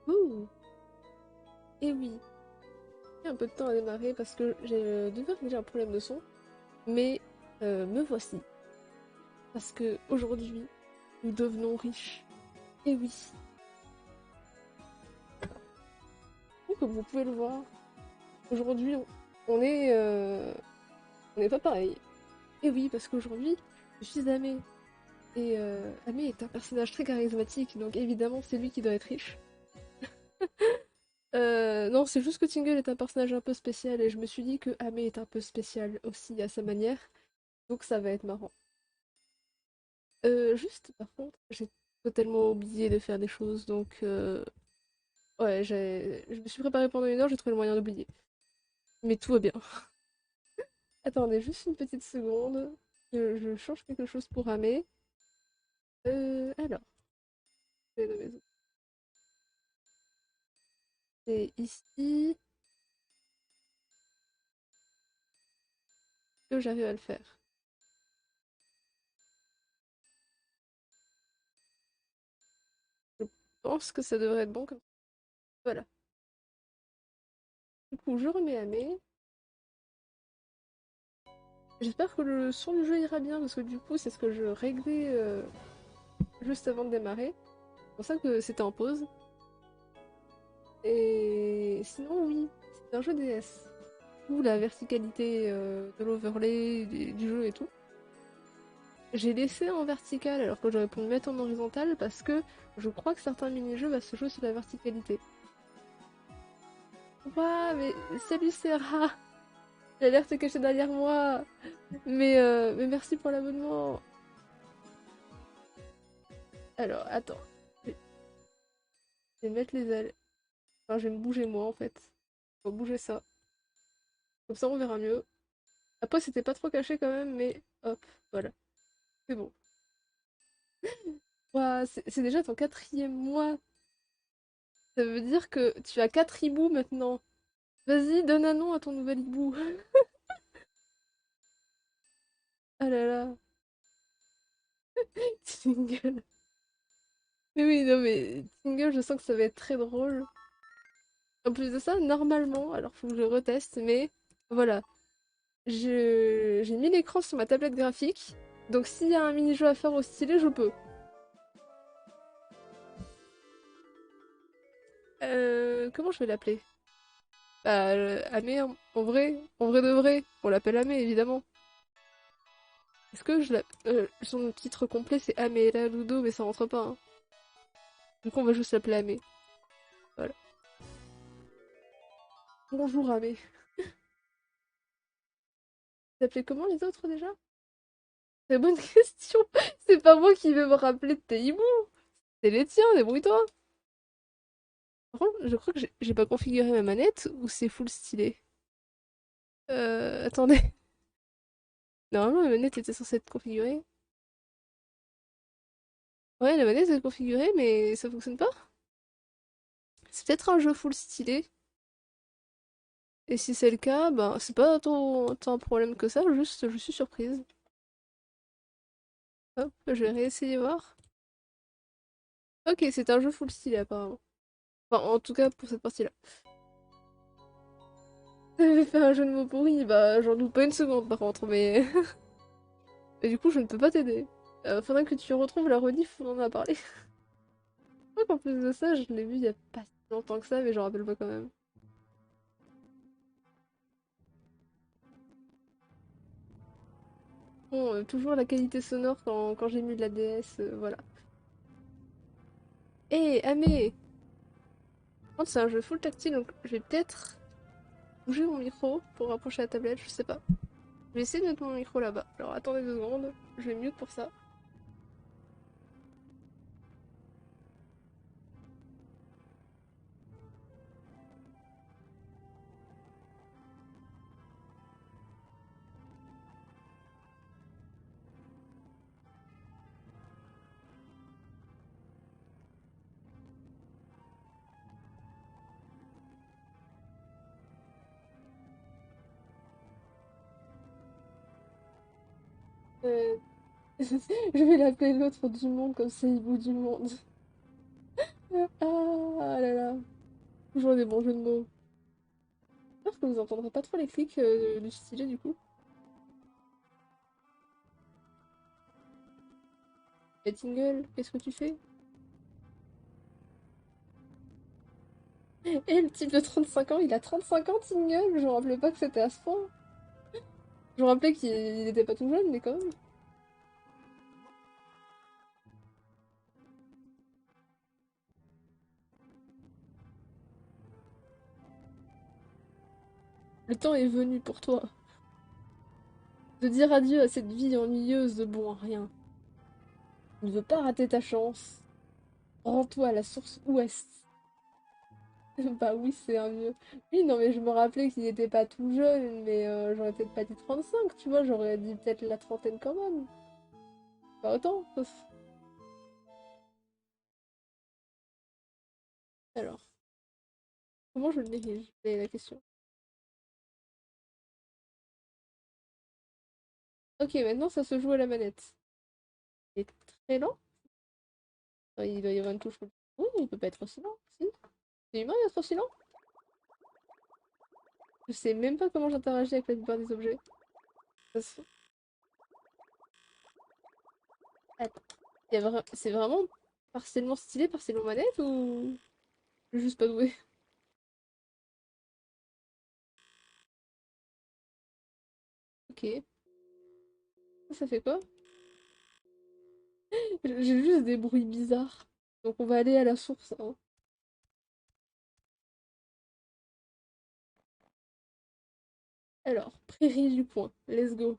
Ouh. Et oui, j'ai un peu de temps à démarrer parce que j'ai devais régler un problème de son, mais me voici. Parce que aujourd'hui, nous devenons riches. Et oui, comme vous pouvez le voir, aujourd'hui, on est, on n'est pas pareil. Et oui, parce qu'aujourd'hui, je suis Amé. Et Amé est un personnage très charismatique, donc évidemment, c'est lui qui doit être riche. Non, c'est juste que Tingle est un personnage un peu spécial et je me suis dit que Amé est un peu spécial aussi à sa manière, donc ça va être marrant. Juste par contre, j'ai totalement oublié de faire des choses, donc ouais, je me suis préparée pendant 1 heure, j'ai trouvé le moyen d'oublier. Mais tout va bien. Attendez, juste une petite seconde, je change quelque chose pour Amé. Alors, c'est ici que j'arrive à le faire. Je pense que ça devrait être bon comme ça. Voilà. Du coup, je remets Amé. J'espère que le son du jeu ira bien parce que du coup, c'est ce que je réglais juste avant de démarrer. C'est pour ça que c'était en pause. Et sinon, oui, c'est un jeu DS. Où la verticalité de l'overlay du jeu et tout. J'ai laissé en vertical alors que j'aurais pu le mettre en horizontal parce que je crois que certains mini-jeux va se jouer sur la verticalité. Ouah, mais salut Sarah! J'ai l'air de te cacher derrière moi! Mais merci pour l'abonnement! Alors, attends. Je vais mettre les ailes. Enfin, je vais me bouger moi en fait. Faut bouger ça. Comme ça, on verra mieux. Après, c'était pas trop caché quand même, mais hop, voilà. C'est bon. Ouah, c'est déjà ton 4e mois. Ça veut dire que tu as 4 hiboux maintenant. Vas-y, donne un nom à ton nouvel hibou. Ah là là. Tingle. Mais oui, non mais Tingle, je sens que ça va être très drôle. En plus de ça, normalement, alors faut que je reteste, mais voilà. J'ai mis l'écran sur ma tablette graphique. Donc s'il y a un mini-jeu à faire au stylet, je peux. Comment je vais l'appeler? Bah, Amé, en vrai de vrai. On l'appelle Amé, évidemment. Est-ce que son titre complet c'est Améla Ludo, mais ça rentre pas, hein. Du coup, on va juste l'appeler Amé. Voilà. Bonjour Amé. T'appelais comment les autres déjà? C'est bonne question. C'est pas moi qui vais me rappeler de tes hiboux. C'est les tiens, débrouille-toi. Par contre, je crois que j'ai pas configuré ma manette ou c'est full stylé. Attendez. Normalement, ma manette était censée être configurée. Ouais, la manette est configurée, mais ça fonctionne pas. C'est peut-être un jeu full stylé. Et si c'est le cas, ben c'est pas tant un problème que ça, juste je suis surprise. Hop, je vais réessayer voir. Ok, c'est un jeu full stylé apparemment. Enfin, en tout cas pour cette partie-là. J'avais fait un jeu de mots pourri, bah j'en doute pas une seconde par contre, mais... Et du coup je ne peux pas t'aider. Faudrait que tu retrouves la rediff où on en a parlé. Je crois qu'en plus de ça, je l'ai vu il y a pas si longtemps que ça, mais j'en rappelle pas quand même. Bon, toujours la qualité sonore quand j'ai mis de la DS, voilà. Eh, Amé! Par contre, c'est un jeu full tactile, donc je vais peut-être bouger mon micro pour rapprocher la tablette, je sais pas. Je vais essayer de mettre mon micro là-bas. Alors attendez 2 secondes, je vais mute pour ça. Je vais l'appeler l'autre du monde comme c'est Hibou du monde. Ah là là. Toujours des bons jeux de mots. J'espère que vous entendrez pas trop les clics du stylet du coup. Et Tingle, qu'est-ce que tu fais? Et le type de 35 ans, il a 35 ans, Tingle? Je me rappelais pas que c'était à ce point. Je me rappelais qu'il était pas tout jeune, mais quand même. Le temps est venu pour toi de dire adieu à cette vie ennuyeuse de bon à rien. Tu ne veux pas rater ta chance. Rends-toi à la source ouest. Bah oui, c'est un vieux. Oui, non, mais je me rappelais qu'il n'était pas tout jeune, mais j'aurais peut-être pas dit 35, tu vois, j'aurais dit peut-être la trentaine quand même. Pas autant. Alors, comment je le dirige? C'est la question. Ok, maintenant ça se joue à la manette. Il est très lent. Il doit y avoir une touche. Oui, il peut pas être aussi lent. Si. C'est humain d'être aussi lent. Je sais même pas comment j'interagis avec la plupart des objets. Ça se- Attends. C'est vraiment partiellement stylé, partiellement manette ou juste pas doué? Ok. Ça fait quoi? J'ai juste des bruits bizarres. Donc on va aller à la source, hein. Alors, prairie du coin. Let's go.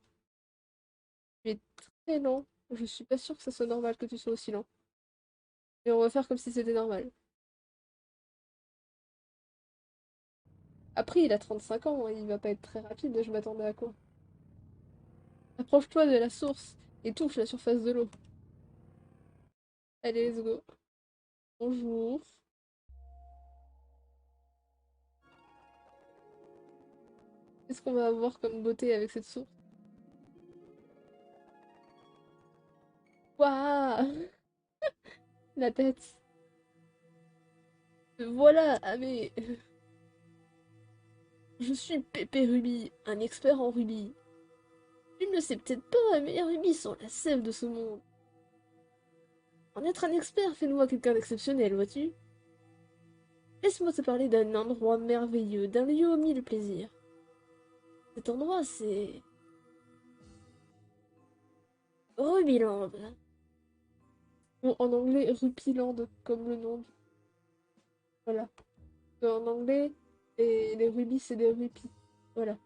Tu es très lent. Je suis pas sûre que ça soit normal que tu sois aussi lent. Mais on va faire comme si c'était normal. Après, il a 35 ans, hein, il va pas être très rapide, je m'attendais à quoi? Approche-toi de la source et touche la surface de l'eau. Allez, let's go. Bonjour. Qu'est-ce qu'on va avoir comme beauté avec cette source? Waouh! La tête. Voilà, ah mais... Je suis Pépé Ruby, un expert en rubis. Tu ne le sais peut-être pas, mais les rubis sont la sève de ce monde. En être un expert, fais-nous quelqu'un d'exceptionnel, vois-tu? Laisse-moi te parler d'un endroit merveilleux, d'un lieu aux mille plaisirs. Cet endroit, c'est... Rubyland. Ou en anglais, Rupiland, comme le nom. Voilà. En anglais, les rubis, c'est des rupis. Voilà.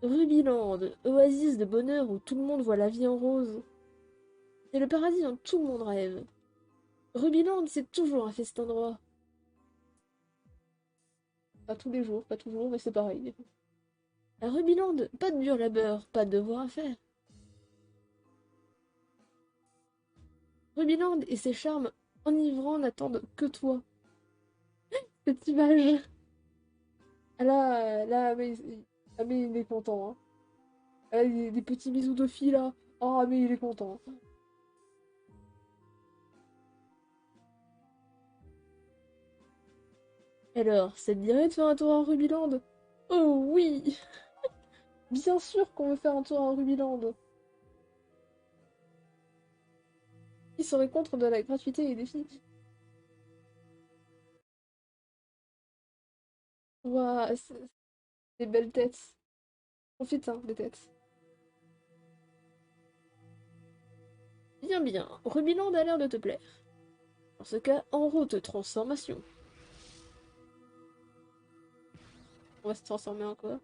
Rubyland, oasis de bonheur où tout le monde voit la vie en rose. C'est le paradis dont tout le monde rêve. Rubyland, c'est toujours un festin d'endroit. Pas tous les jours, pas toujours, mais c'est pareil. À Rubyland, pas de dur labeur, pas de devoir à faire. Rubyland et ses charmes enivrants n'attendent que toi. Cette image. Ah là, là, ah, mais il est content, hein. Ah, des petits bisous de filles là. Ah, mais il est content. Alors, ça te dirait de faire un tour à Rubyland? Oh oui! Bien sûr qu'on veut faire un tour à Rubyland. Qui serait contre de la gratuité et des filles? Ouah, c'est des belles têtes. Profite, hein, des têtes. Bien, bien. Rubyland a l'air de te plaire. Dans ce cas, en route, transformation. On va se transformer en quoi?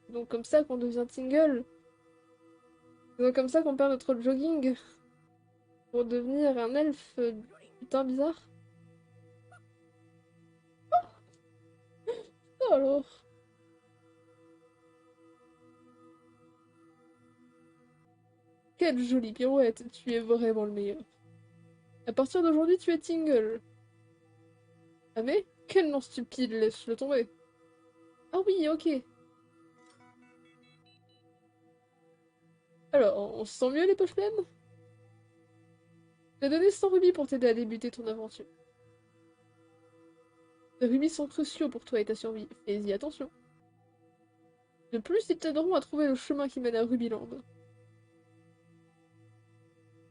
Donc comme ça qu'on devient Tingle. C'est donc comme ça qu'on perd notre jogging. Pour devenir un elfe putain bizarre. Oh alors. Quelle jolie pirouette. Tu es vraiment le meilleur. À partir d'aujourd'hui, tu es Tingle. Ah mais quel nom stupide, laisse-le tomber. Ah oui, ok. Alors, on se sent mieux les poches pleines? Je t'ai donné 100 rubis pour t'aider à débuter ton aventure. Les rubis sont cruciaux pour toi et ta survie. Fais-y attention. De plus, ils t'aideront à trouver le chemin qui mène à Rubyland.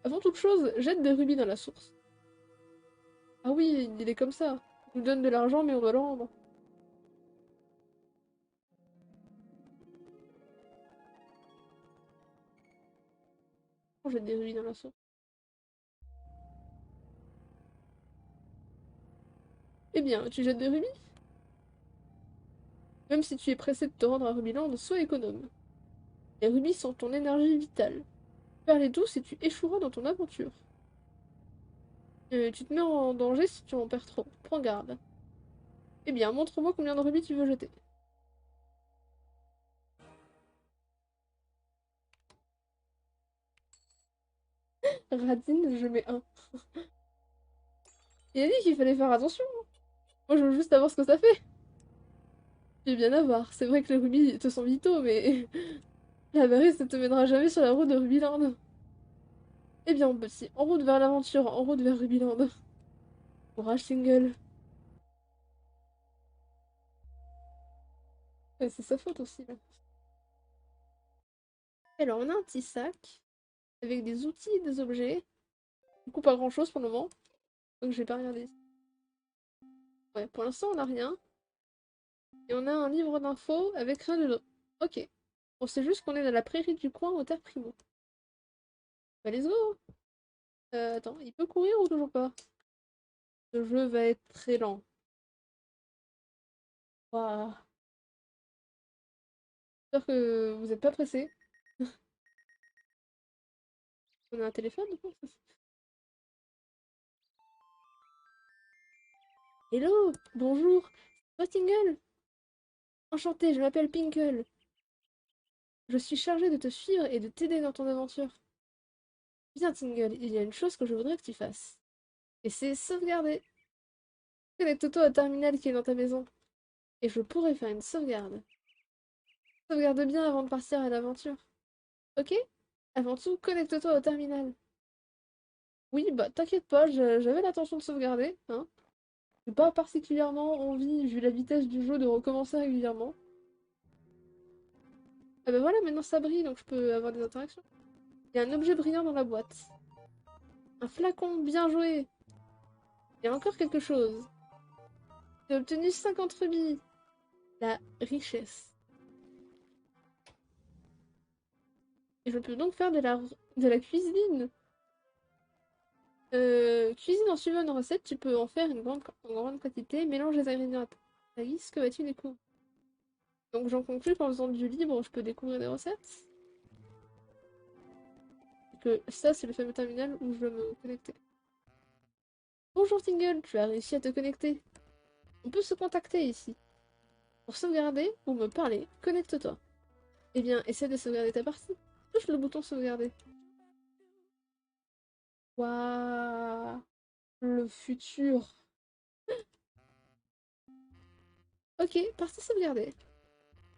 Avant toute chose, jette des rubis dans la source. Ah oui, il est comme ça. Il nous donne de l'argent, mais on doit le rendre. On jette des rubis dans la source. Eh bien, tu jettes des rubis? Même si tu es pressé de te rendre à Rubyland, sois économe. Les rubis sont ton énergie vitale. Perds-les tous et tu échoueras dans ton aventure. Tu te mets en danger si tu en perds trop. Prends garde. Eh bien, montre-moi combien de rubis tu veux jeter. Radine, je mets un. Il a dit qu'il fallait faire attention. Moi, je veux juste savoir ce que ça fait. J'ai bien à voir. C'est vrai que les rubis te sont vitaux, mais l'avarice ne te mènera jamais sur la route de Rubyland. Eh bien, mon petit, en route vers l'aventure, en route vers Rubyland. Courage, Single. Ouais, c'est sa faute aussi, là. Alors, on a un petit sac avec des outils et des objets. Du coup, pas grand-chose pour le moment. Donc, j'ai pas regardé. Ouais, pour l'instant, on n'a rien. Et on a un livre d'infos avec rien dedans. Ok. On sait juste qu'on est dans la prairie du coin au terre primo. Bah, let's go! Attends, il peut courir ou toujours pas? Ce jeu va être très lent. Waouh. J'espère que vous êtes pas pressé. On a un téléphone du coup? Hello! Bonjour! Toi, Tingle? Enchanté, je m'appelle Pinkle. Je suis chargée de te suivre et de t'aider dans ton aventure. Bien, Tingle, il y a une chose que je voudrais que tu fasses. Et c'est sauvegarder. Connecte-toi au terminal qui est dans ta maison. Et je pourrais faire une sauvegarde. Sauvegarde bien avant de partir à l'aventure. Ok? Avant tout, connecte-toi au terminal. Oui, bah t'inquiète pas, j'avais l'intention de sauvegarder, hein. J'ai pas particulièrement envie, vu la vitesse du jeu, de recommencer régulièrement. Ah bah voilà, maintenant ça brille, donc je peux avoir des interactions. Il y a un objet brillant dans la boîte. Un flacon, bien joué. Il y a encore quelque chose. J'ai obtenu 50 rubis. La richesse. Et je peux donc faire de la cuisine. Cuisine en suivant une recette, tu peux en faire en grande quantité. Mélange les ingrédients à ta guise, que vas-tu découvrir? Donc j'en conclus qu'en faisant du libre, je peux découvrir des recettes. Et que ça, c'est le fameux terminal où je dois me connecter. Bonjour Tingle, tu as réussi à te connecter. On peut se contacter ici. Pour sauvegarder ou me parler, connecte-toi. Eh bien, essaie de sauvegarder ta partie. Touche le bouton sauvegarder. Waouh, le futur. Ok, partie sauvegardée.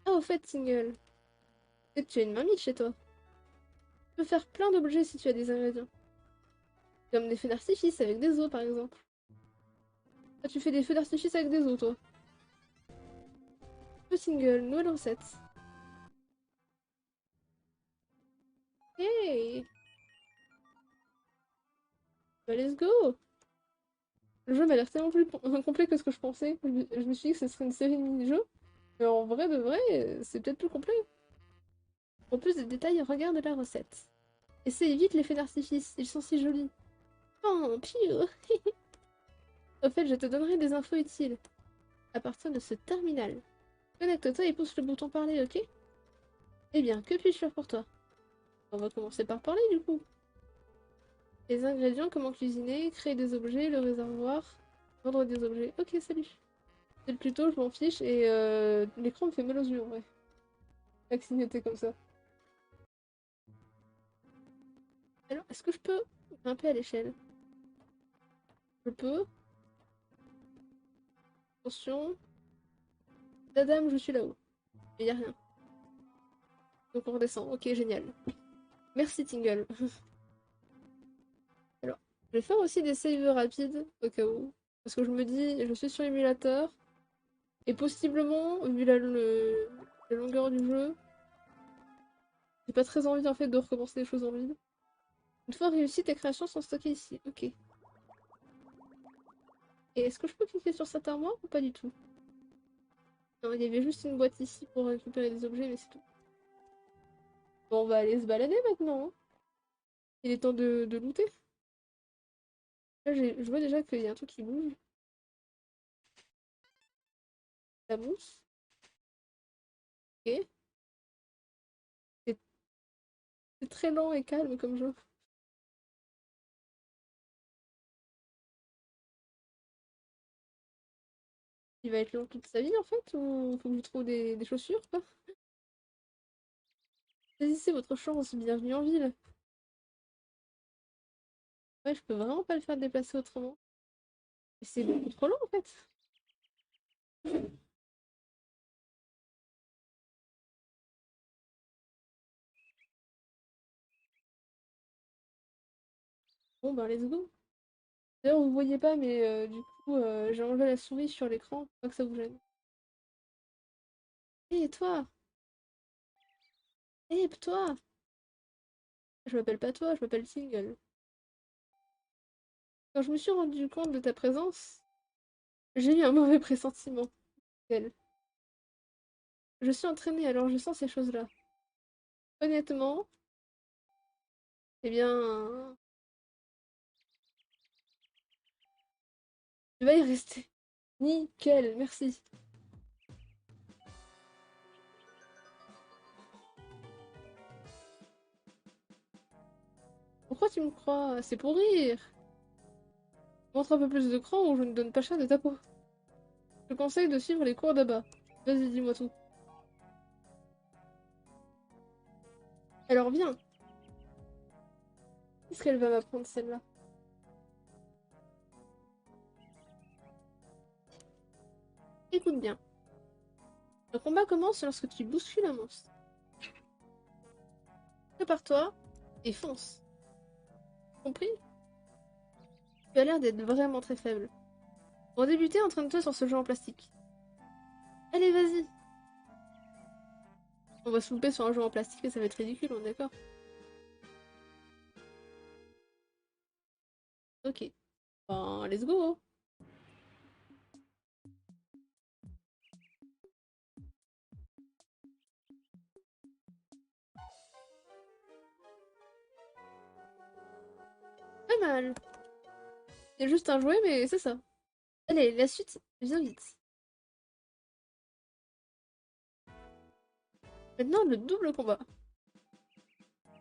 Ah, au fait, Tingle, peut que tu as une marmite chez toi. Tu peux faire plein d'objets si tu as des ingrédients. Comme des feux d'artifice avec des os, par exemple. Ah, tu fais des feux d'artifice avec des os, toi. Le Tingle, nouvelle recette. Hey! Bah, let's go! Le jeu m'a l'air tellement plus complet que ce que je pensais. Je me suis dit que ce serait une série de mini-jeux. Mais en vrai de vrai, c'est peut-être plus complet. Pour plus de détails, regarde la recette. Essaye vite les feux d'artifice, ils sont si jolis. Oh, piou! Au fait, je te donnerai des infos utiles à partir de ce terminal. Connecte-toi et pousse le bouton parler, ok? Eh bien, que puis-je faire pour toi? On va commencer par parler du coup. Les ingrédients, comment cuisiner, créer des objets, le réservoir, vendre des objets. Ok, salut. C'est le tuto, je m'en fiche et l'écran me fait mal aux yeux en vrai. Avec clignoter comme ça. Alors, est-ce que je peux grimper à l'échelle? Je peux. Attention. Tadam, je suis là-haut. Il y a rien. Donc on redescend. Ok, génial. Merci Tingle. Alors, je vais faire aussi des saves rapides, au cas où. Parce que je me dis, je suis sur émulateur, et possiblement, vu la longueur du jeu, j'ai pas très envie en fait de recommencer les choses en vide. Une fois réussi, tes créations sont stockées ici. Ok. Et est-ce que je peux cliquer sur cette armoire ou pas du tout? Non, il y avait juste une boîte ici pour récupérer des objets, mais c'est tout. Bon, on va aller se balader maintenant, hein. Il est temps de looter. Là, je vois déjà qu'il y a un truc qui bouge. La mousse. Ok. C'est c'est très lent et calme comme jeu. Il va être long toute sa vie en fait, ou faut que je trouve des chaussures, quoi? Saisissez votre chance, bienvenue en ville. Ouais, je peux vraiment pas le faire déplacer autrement. Et c'est beaucoup trop long en fait. Bon bah let's go. D'ailleurs vous voyez pas mais du coup j'ai enlevé la souris sur l'écran, pas que ça vous gêne. Hé toi! Hé toi! Je m'appelle pas toi, je m'appelle Single. Quand je me suis rendu compte de ta présence, j'ai eu un mauvais pressentiment. Elle. Je suis entraînée alors je sens ces choses-là. Honnêtement, eh bien, tu vas y rester. Nickel, merci. Pourquoi tu me crois? C'est pour rire. Montre un peu plus de cran ou je ne donne pas cher de ta peau. Je te conseille de suivre les cours d'Abba. Vas-y, dis-moi tout. Alors viens. Qu'est-ce qu'elle va m'apprendre celle-là? Écoute bien. Le combat commence lorsque tu bouscules un monstre. Prépare-toi et fonce. Compris? Tu as l'air d'être vraiment très faible. Pour débuter, entraîne-toi sur ce jeu en plastique. Allez, vas-y. On va se louper sur un jeu en plastique et ça va être ridicule, on est d'accord? Ok. Ben, let's go. Pas mal. C'est juste un jouet, mais c'est ça. Allez, la suite, viens vite. Maintenant, le double combat.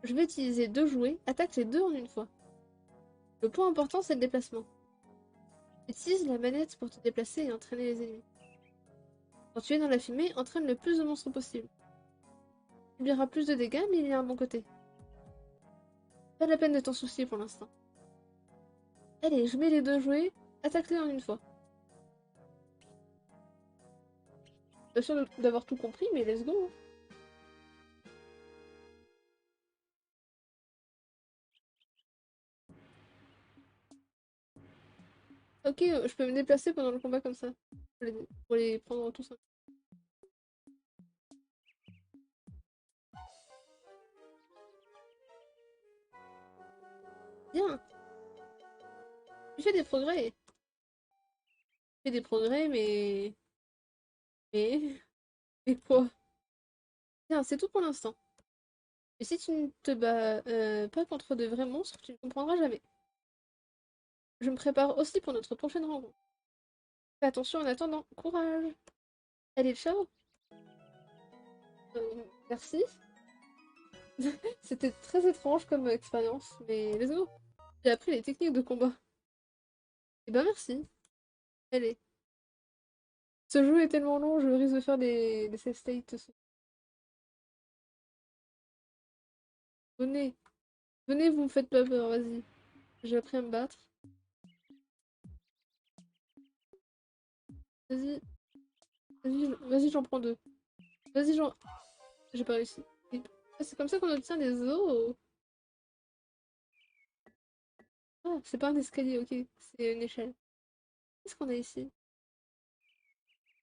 Je vais utiliser deux jouets, attaque les deux en une fois. Le point important, c'est le déplacement. Utilise la manette pour te déplacer et entraîner les ennemis. Quand tu es dans la fumée, entraîne le plus de monstres possible. Tu subiras plus de dégâts, mais il y a un bon côté. Pas la peine de t'en soucier pour l'instant. Allez, je mets les deux jouets, attaque-les en une fois. Pas sûr d'avoir tout compris, mais let's go. Ok, je peux me déplacer pendant le combat comme ça. Pour les prendre tous. Bien, tu fais des progrès. Tu fais des progrès, mais... Mais... Mais quoi? Bien, c'est tout pour l'instant. Et si tu ne te bats pas contre de vrais monstres, tu ne comprendras jamais. Je me prépare aussi pour notre prochaine rencontre. Fais attention en attendant. Courage! Allez, ciao! Merci. C'était très étrange comme expérience, mais let's go! J'ai appris les techniques de combat. Et ben merci. Allez. Ce jeu est tellement long, je risque de faire des save states. Venez. Venez, vous me faites pas peur, vas-y. J'ai appris à me battre. Vas-y. Vas-y, j'en prends deux. Vas-y, j'en... J'ai pas réussi. Et- ah, c'est comme ça qu'on obtient des os. Ah, c'est pas un escalier, ok. C'est une échelle. Qu'est-ce qu'on a ici?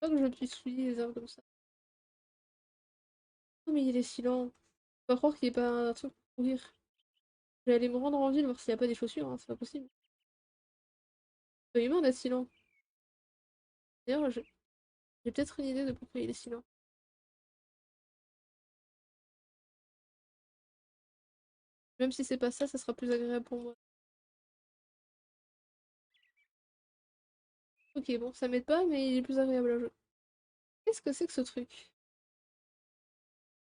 Pas que je puisse fouiller les arbres comme ça. Oh, mais il est si lent. Faut pas croire qu'il n'y ait pas un truc pour courir. Je vais aller me rendre en ville voir s'il n'y a pas des chaussures, hein, c'est pas possible. C'est pas humain d'être si lent. D'ailleurs, j'ai peut-être une idée de pourquoi il est si lent. Même si c'est pas ça, ça sera plus agréable pour moi. Ok, bon, ça m'aide pas, mais il est plus agréable à jouer. Qu'est-ce que c'est que ce truc?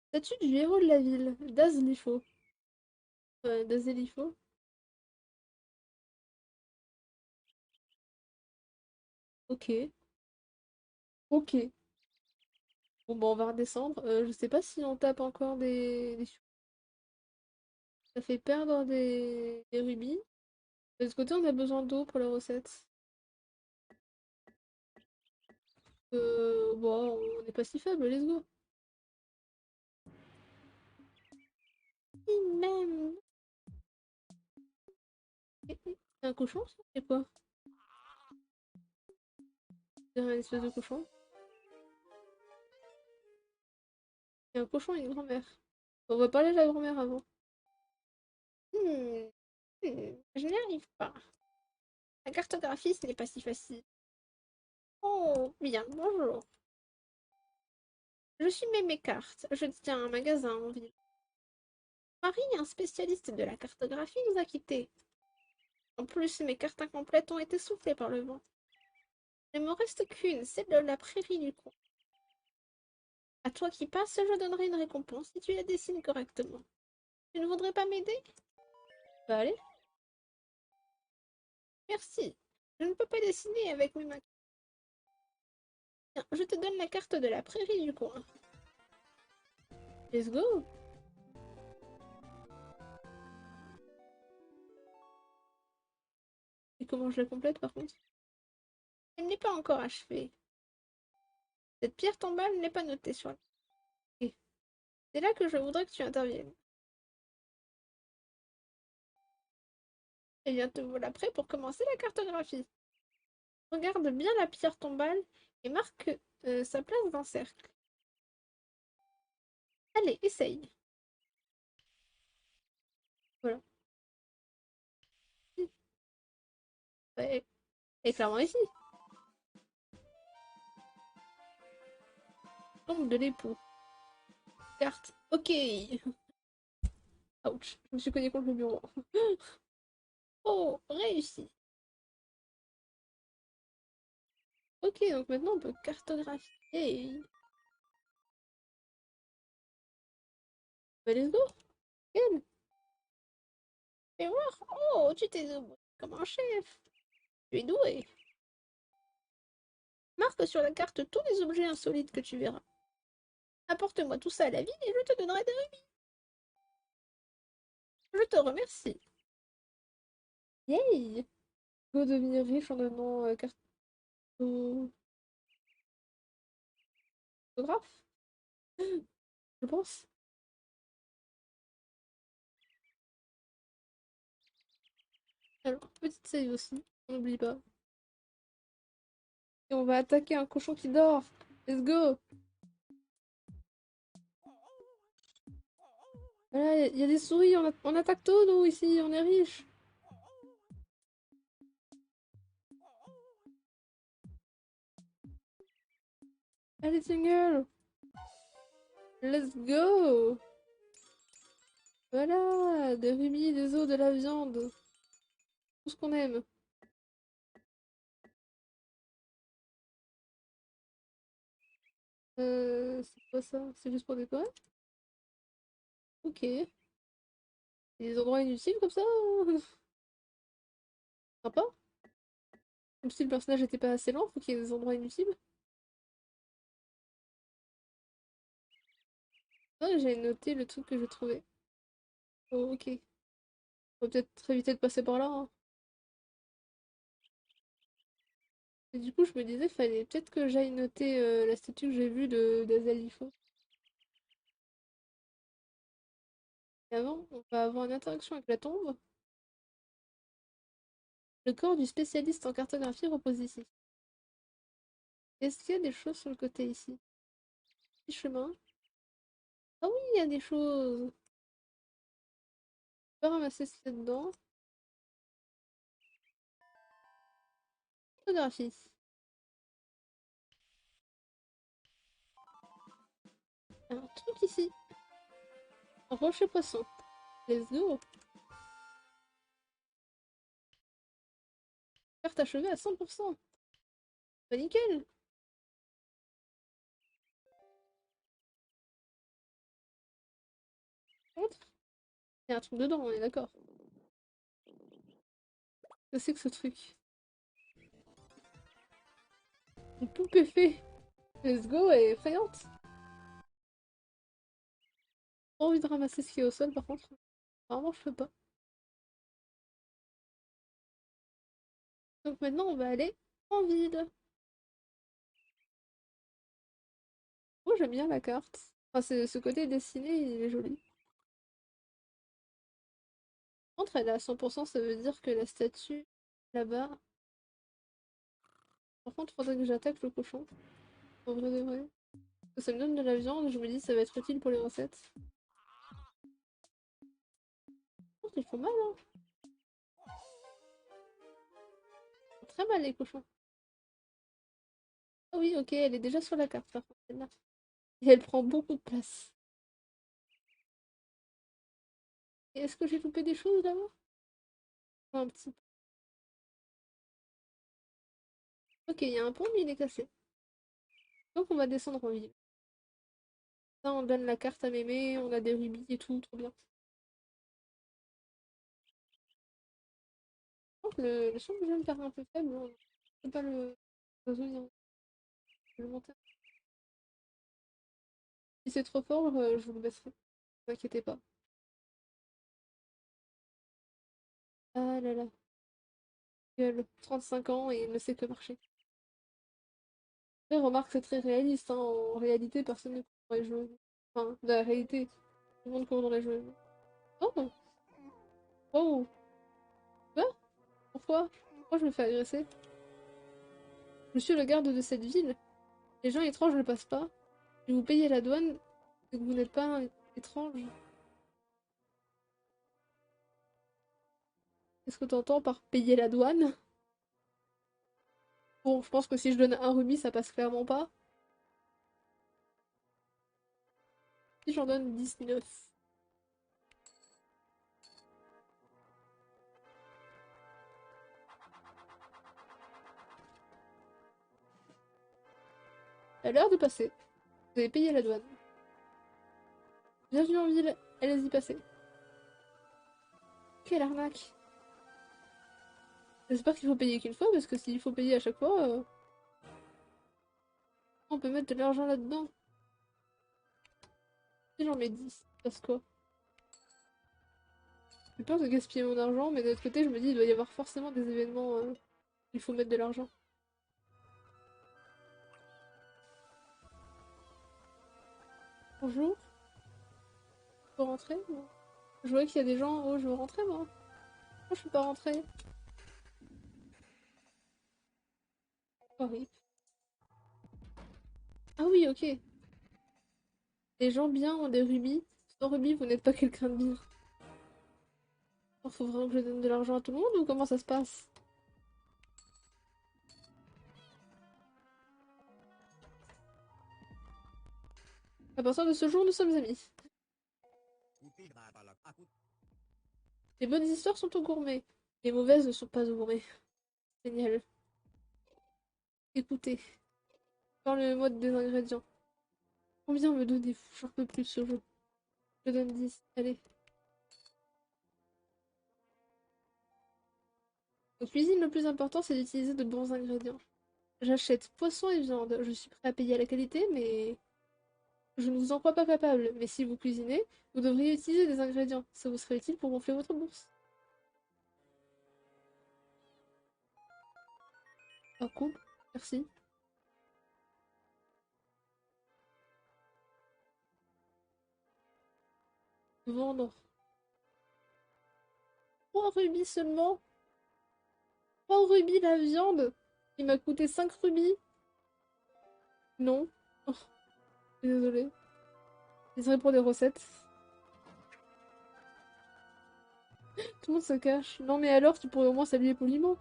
Statue du héros de la ville, Dazlifo. Dazelifo. Ok. Ok. Bon, bah, on va redescendre. Je sais pas si on tape encore ça fait perdre des rubis. De ce côté, on a besoin d'eau pour la recette. Bon, on n'est pas si faible, let's go. Même. C'est un cochon, ça? C'est quoi? C'est un espèce de cochon. Il y a un cochon et une grand-mère. On va parler de la grand-mère avant. Hmm, je n'y arrive pas. La cartographie, ce n'est pas si facile. Oh, bien, bonjour. Je suis mes cartes. Je tiens un magasin en ville. Marie, un spécialiste de la cartographie, nous a quittés. En plus, mes cartes incomplètes ont été soufflées par le vent. Il ne me reste qu'une, celle de la prairie du coin. À toi qui passes, je donnerai une récompense si tu la dessines correctement. Tu ne voudrais pas m'aider? Bah allez. Merci. Je ne peux pas dessiner avec mes mains. Tiens, je te donne la carte de la prairie du coin. Let's go. Et comment je la complète par contre? Elle n'est pas encore achevée. Cette pierre tombale n'est pas notée sur la... Ok. C'est là que je voudrais que tu interviennes. Eh bien, te voilà prêt pour commencer la cartographie. Regarde bien la pierre tombale et marque sa place dans le cercle. Allez, essaye. Voilà. Ouais. Et clairement ici. Tombe de l'époux. Carte. Ok. Ouch. Je me suis cogné contre le bureau. Oh, réussi. Ok, donc maintenant on peut cartographier. Bah, let's go. Nickel. Fais voir. Oh, tu t'es débrouillé comme un chef. Tu es doué. Marque sur la carte tous les objets insolites que tu verras. Apporte-moi tout ça à la ville et je te donnerai des rubis. Je te remercie. Yay! Go devenir riche en devenant cartographe, je pense. Alors, petite save aussi, on n'oublie pas. Et on va attaquer un cochon qui dort. Let's go! Voilà, il y a des souris, on attaque tout, nous, ici, on est riches. Allez, single! Let's go! Voilà, des rubis, des os, de la viande. Tout ce qu'on aime. C'est quoi ça? C'est juste pour décorer? Ok. Des endroits inutiles comme ça? Sympa. Même si le personnage était pas assez lent, faut qu'il y ait des endroits inutiles. Ah, j'ai noté le truc que je trouvais. Oh, ok. On va peut-être éviter de passer par là, hein. Et du coup, je me disais, fallait peut-être que j'aille noter la statue que j'ai vue de d'Azalifo. Et avant, on va avoir une interaction avec la tombe. Le corps du spécialiste en cartographie repose ici. Est-ce qu'il y a des choses sur le côté ici? Petit chemin. Ah oui, il y a des choses. Je peux ramasser ce qu'il y a dedans. Photographie. Il y a un truc ici. Un rocher poisson. Let's go. Carte achevée à 100%. Bah nickel. Contre. Il y a un truc dedans, on est d'accord. Qu'est-ce que c'est que ce truc? Une poupée fée. Let's go, elle est effrayante. Pas envie de ramasser ce qui est au sol par contre. Apparemment, je peux pas. Donc maintenant, on va aller en ville. Oh, j'aime bien la carte. Enfin, ce côté dessiné, il est joli. Entre elle est à 100%, ça veut dire que la statue là-bas. Par contre, faudrait que j'attaque le cochon. En vrai de vrai. Parce que ça me donne de la viande, je me dis ça va être utile pour les recettes. Oh, ils font mal, hein. Ils font très mal les cochons. Ah oui, ok, elle est déjà sur la carte par contre, celle-là. Et elle prend beaucoup de place. Et est-ce que j'ai loupé des choses là-bas? Un petit peu. Ok, il y a un pont, mais il est cassé. Donc on va descendre en ville. Là, on donne la carte à mémé, on a des rubis et tout, trop bien. Par contre, le son que je viens de faire un peu faible, on peut pas le résoudre. Je vais le monter. Si c'est trop fort, je vous le baisserai. Ne vous inquiétez pas. Ah là là, gueule, 35 ans et il ne sait que marcher. Après, remarque, c'est très réaliste, hein. En réalité, personne ne court dans les jeux. Enfin, dans la réalité, tout le monde court dans les jeux. Oh! Oh! Quoi? Pourquoi? Pourquoi je me fais agresser? Je suis le garde de cette ville. Les gens étranges ne passent pas. Si vous payez la douane, c'est que vous n'êtes pas étrange. Qu'est-ce que t'entends par payer la douane? Bon, je pense que si je donne un rubis, ça passe clairement pas. Si j'en donne 19. Ça a l'air de passer. Vous avez payé la douane. Bienvenue en ville, allez-y passer. Quelle arnaque! J'espère qu'il faut payer qu'une fois, parce que s'il faut payer à chaque fois, on peut mettre de l'argent là-dedans. Si j'en mets 10, parce quoi? J'ai peur de gaspiller mon argent, mais d'un autre côté, je me dis, il doit y avoir forcément des événements où il faut mettre de l'argent. Bonjour, je peux rentrer? Non. Je vois qu'il y a des gens. Oh, je veux rentrer, moi. Pourquoi je peux pas rentrer? Horrible. Ah oui, ok. Les gens bien ont des rubis. Sans rubis, vous n'êtes pas quelqu'un de bien. Alors, faut vraiment que je donne de l'argent à tout le monde ou comment ça se passe? À partir de ce jour, nous sommes amis. Les bonnes histoires sont au gourmet. Les mauvaises ne sont pas au gourmet. Génial. Écoutez, dans le mode des ingrédients. Combien me donnez-vous? J'en peux plus de ce jeu. Je donne 10. Allez. En cuisine, le plus important, c'est d'utiliser de bons ingrédients. J'achète poisson et viande. Je suis prêt à payer à la qualité, mais je ne vous en crois pas capable. Mais si vous cuisinez, vous devriez utiliser des ingrédients. Ça vous serait utile pour gonfler votre bourse. Ah cool. Merci. Vendre. 3 rubis seulement? 3 rubis la viande. Il m'a coûté 5 rubis. Non. Oh, désolée. Désolée pour les recettes. Tout le monde se cache. Non mais alors, tu pourrais au moins s'habiller poliment.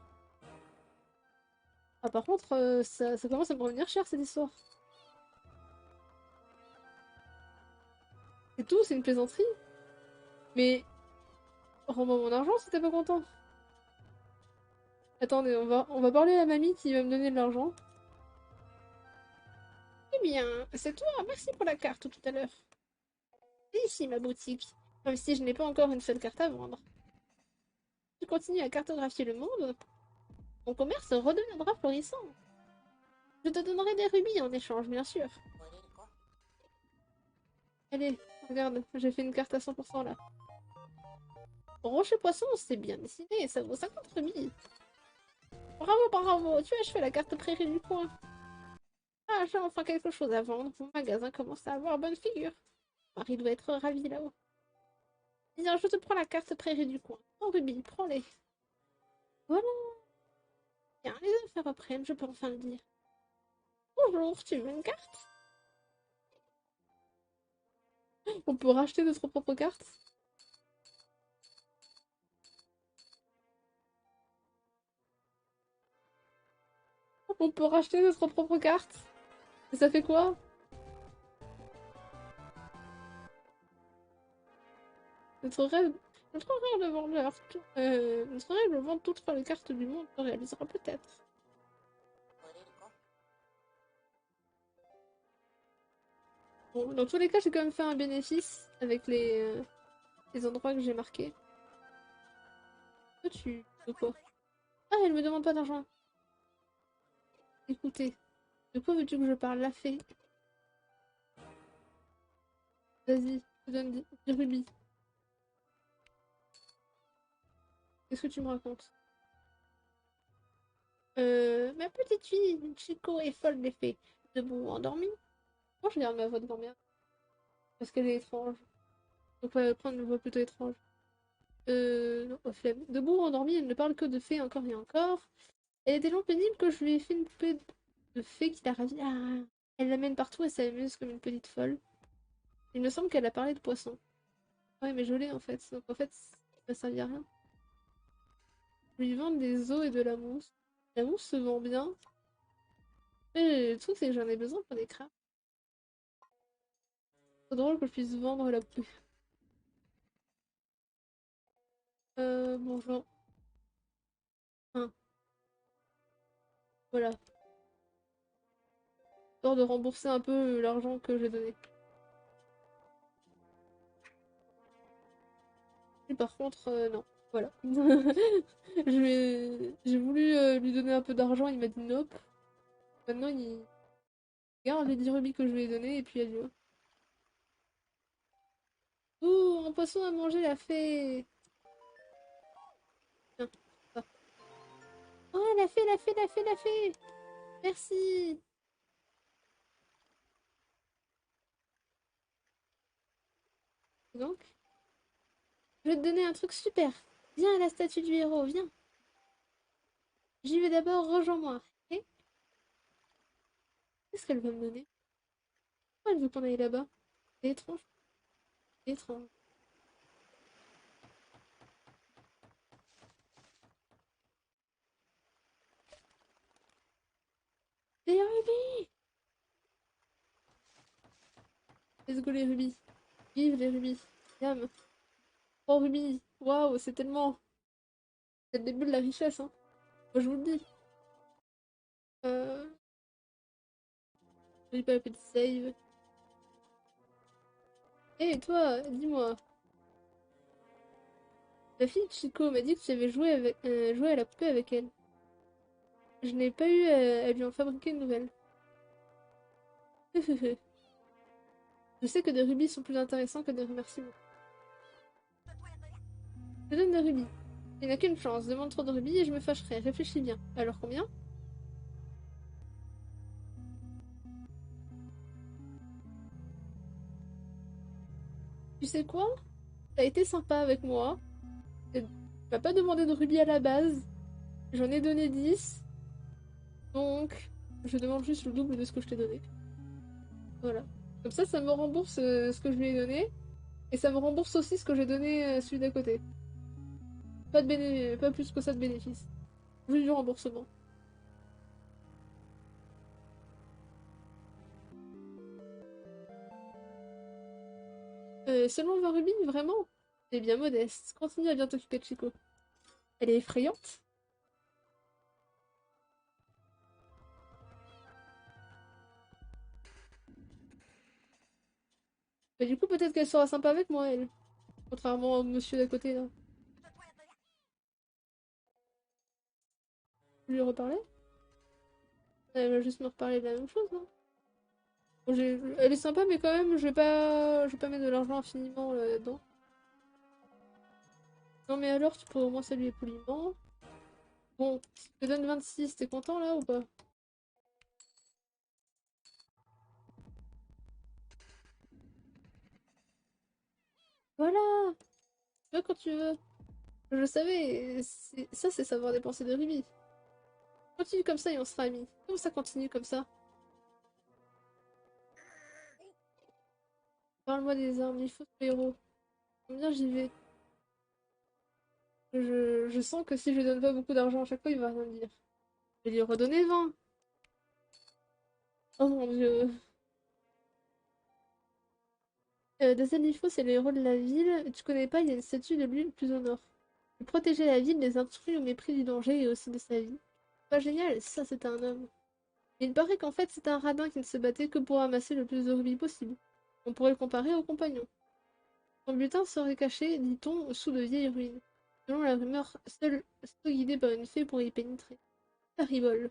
Ah par contre, ça commence à me revenir cher cette histoire. C'est tout, c'est une plaisanterie. Mais rends-moi mon argent si t'es pas content. Attendez, on va parler à la mamie qui va me donner de l'argent. Eh bien, c'est toi, merci pour la carte tout à l'heure. C'est ici ma boutique, même si je n'ai pas encore une seule carte à vendre. Je continue à cartographier le monde, mon commerce redeviendra florissant. Je te donnerai des rubis en échange, bien sûr. Allez, regarde, j'ai fait une carte à 100% là. Rocher Poisson, c'est bien dessiné, ça vaut 50 rubis. Bravo, bravo, tu as achevé la carte prairie du coin. Ah, j'ai enfin quelque chose à vendre. Mon magasin commence à avoir bonne figure. Marie doit être ravie là-haut. Viens, je te prends la carte prairie du coin. Oh, rubis, prends-les. Voilà. Bien, les affaires reprennent, je peux enfin le dire. Bonjour, tu veux une carte? On peut racheter notre propre carte? On peut racheter notre propre carte? Et ça fait quoi? Notre rêve... Notre rêve de vendeur... Notre rêve de vendre toutes les cartes du monde se réalisera peut-être. Bon, dans tous les cas, j'ai quand même fait un bénéfice avec les endroits que j'ai marqués. Toi, tu... De quoi? Ah, elle me demande pas d'argent. Écoutez, de quoi veux-tu que je parle? La fée. Vas-y, je te donne des rubis. Qu'est-ce que tu me racontes? Ma petite fille, Chico est folle d'effet. Debout ou endormie? Moi, je garde ma voix de grand-mère. Parce qu'elle est étrange. Donc, on va prendre une voix plutôt étrange. Non, oh, flemme. Debout ou endormie, elle ne parle que de fées encore et encore. Elle est tellement pénible que je lui ai fait une poupée de fée qui la ravit. Ah, elle l'amène partout et s'amuse comme une petite folle. Il me semble qu'elle a parlé de poisson. Ouais, mais je l'ai en fait. Donc, en fait, ça ne servi à rien. Lui vendre des os et de la mousse. La mousse se vend bien. Mais le truc, c'est que j'en ai besoin pour des crabes. C'est drôle que je puisse vendre la poupée. Bonjour. Hein, voilà. Histoire de rembourser un peu l'argent que j'ai donné. Et par contre, non. Voilà. J'ai voulu lui donner un peu d'argent, il m'a dit nope. Maintenant, il garde les 10 rubis que je lui ai donnés et puis adieu. Ouh, un poisson à manger, la fée! Tiens, ça. Oh, la fée, la fée, la fée, la fée! Merci! Donc, je vais te donner un truc super. Viens à la statue du héros, viens. J'y vais d'abord, rejoins-moi. Et qu'est-ce qu'elle va me donner? Pourquoi elle veut qu'on aille là-bas? C'est étrange. C'est étrange. Des rubis! Let's go les rubis. Vive les rubis. Yam. Oh rubis. Waouh, c'est tellement... C'est le début de la richesse, hein. Moi, je vous le dis. Euh... J'ai pas la petite save. Eh, toi, dis-moi. La fille de Chico m'a dit que tu avais joué à la poupée avec elle. Je n'ai pas eu à lui en fabriquer une nouvelle. Je sais que des rubis sont plus intéressants que des remerciements. Je te donne des rubis. Il n'y a qu'une chance. Demande trop de rubis et je me fâcherai. Réfléchis bien. Alors combien? Tu sais quoi? T'as été sympa avec moi. Tu m'as pas demandé de rubis à la base. J'en ai donné 10. Donc, je demande juste le double de ce que je t'ai donné. Voilà. Comme ça me rembourse ce que je lui ai donné. Et ça me rembourse aussi ce que j'ai donné à celui d'à côté. Pas plus que ça de bénéfice. Juste du remboursement. Seulement 20 rubis, vraiment? C'est bien modeste. Continue à bien t'occuper de Chico. Elle est effrayante. Mais du coup, peut-être qu'elle sera sympa avec moi, elle. Contrairement au monsieur d'à côté, là. Je lui reparler? Elle va juste me reparler de la même chose, non? Bon, elle est sympa, mais quand même, je vais pas mettre de l'argent infiniment là-dedans. Non, mais alors, tu pourrais au moins saluer poliment. Bon, si je te donne 26, t'es content là ou pas? Voilà! Tu vois quand tu veux. Je savais, ça c'est savoir dépenser des rubis. Continue comme ça et on sera amis. Comment ça continue comme ça? Parle-moi des armes, il faut le héros. Combien j'y vais? Je sens que si je lui donne pas beaucoup d'argent à chaque fois, il va rien dire. Je vais lui redonner 20. Oh mon dieu. Desailly-Faux, c'est le héros de la ville. Tu connais pas, il y a une statue de lui plus au nord. Il protégeait la ville des intrus au mépris du danger et aussi de sa vie. Pas génial, ça c'était un homme. Il paraît qu'en fait c'était un radin qui ne se battait que pour amasser le plus de rubis possible. On pourrait le comparer au compagnon. Son butin serait caché, dit-on, sous de vieilles ruines. Selon la rumeur, seul guidé par une fée pour y pénétrer. Ça rigole.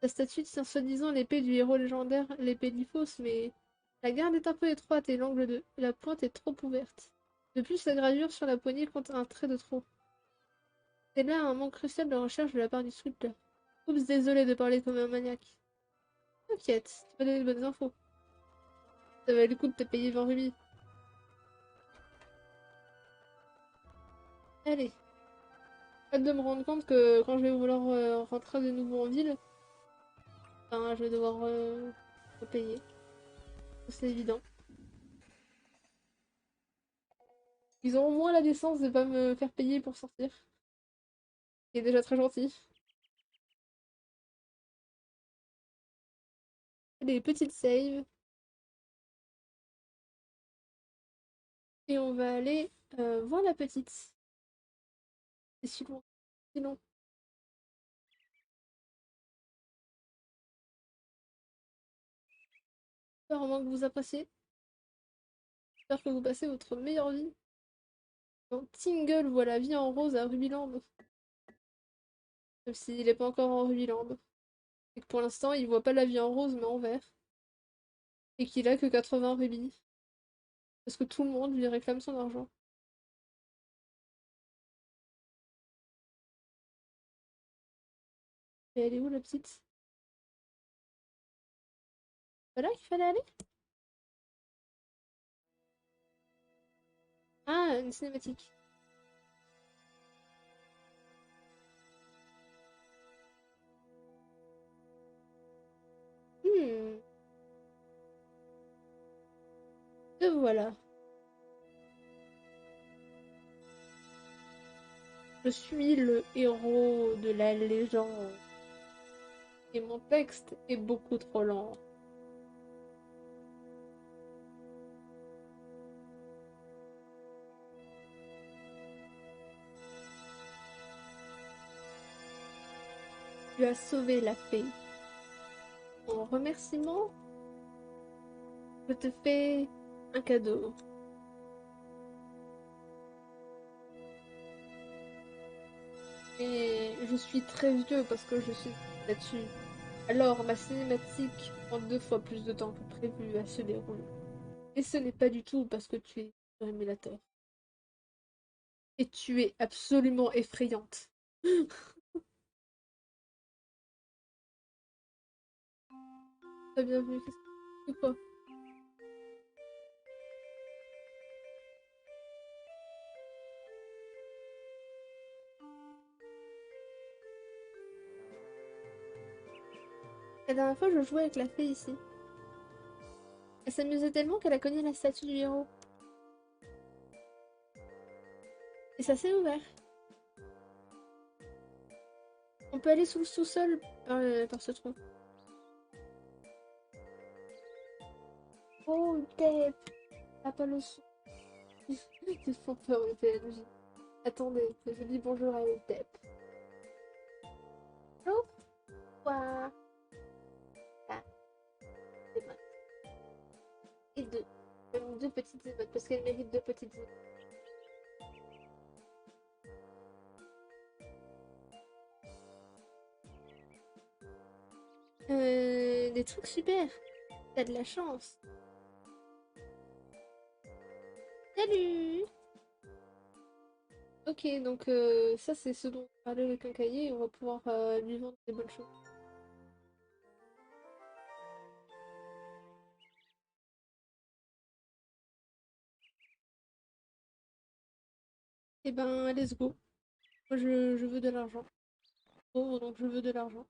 La statue tient soi-disant l'épée du héros légendaire, l'épée d'Iphos, mais la garde est un peu étroite et l'angle de la pointe est trop ouverte. De plus, la gravure sur la poignée compte un trait de trop. C'est là un manque crucial de recherche de la part du sculpteur. Oups, désolé de parler comme un maniaque. T'inquiète, tu vas donner de bonnes infos. Ça valait le coup de te payer 20 rubis. Allez, hâte de me rendre compte que quand je vais vouloir rentrer de nouveau en ville, ben, je vais devoir payer. C'est évident. Ils ont au moins la décence de pas me faire payer pour sortir. C'est déjà très gentil. Des petites saves. Et on va aller voir la petite. C'est si loin. C'est long. J'espère au moins que vous appréciez. J'espère que vous passez votre meilleure vie. Donc, Tingle voit la vie en rose à Rubyland. Même s'il n'est pas encore en Rubyland. Et que pour l'instant, il voit pas la vie en rose, mais en vert. Et qu'il a que 80 rubis. Parce que tout le monde lui réclame son argent. Et elle est où la petite? Pas là qu'il fallait aller? Ah, une cinématique. Hmm. Te voilà. Je suis le héros de la légende. Et mon texte est beaucoup trop lent. Tu as sauvé la fée. En remerciement, je te fais un cadeau. Et je suis très vieux parce que je suis là-dessus. Alors, ma cinématique prend 2 fois plus de temps que prévu à se dérouler. Et ce n'est pas du tout parce que tu es sur émulateur. Et tu es absolument effrayante. T'as bien vu, c'est quoi? La dernière fois, je jouais avec la fée ici. Elle s'amusait tellement qu'elle a cogné la statue du héros. Et ça s'est ouvert. On peut aller sous le sous-sol par ce trou. Oh, Deb! Ah, pas le son. Ils font peur au PNJ. Attendez, je dis bonjour à Deb. Bonjour. Quoi? Ah, c'est bon. Et deux. Même deux petites émotes, parce qu'elle mérite deux petites émotes. Des trucs super. T'as de la chance. Salut! Ok, donc ça c'est ce dont on parlait avec un cahier et on va pouvoir lui vendre des bonnes choses. Eh ben, let's go. Moi je veux de l'argent. Oh, donc je veux de l'argent.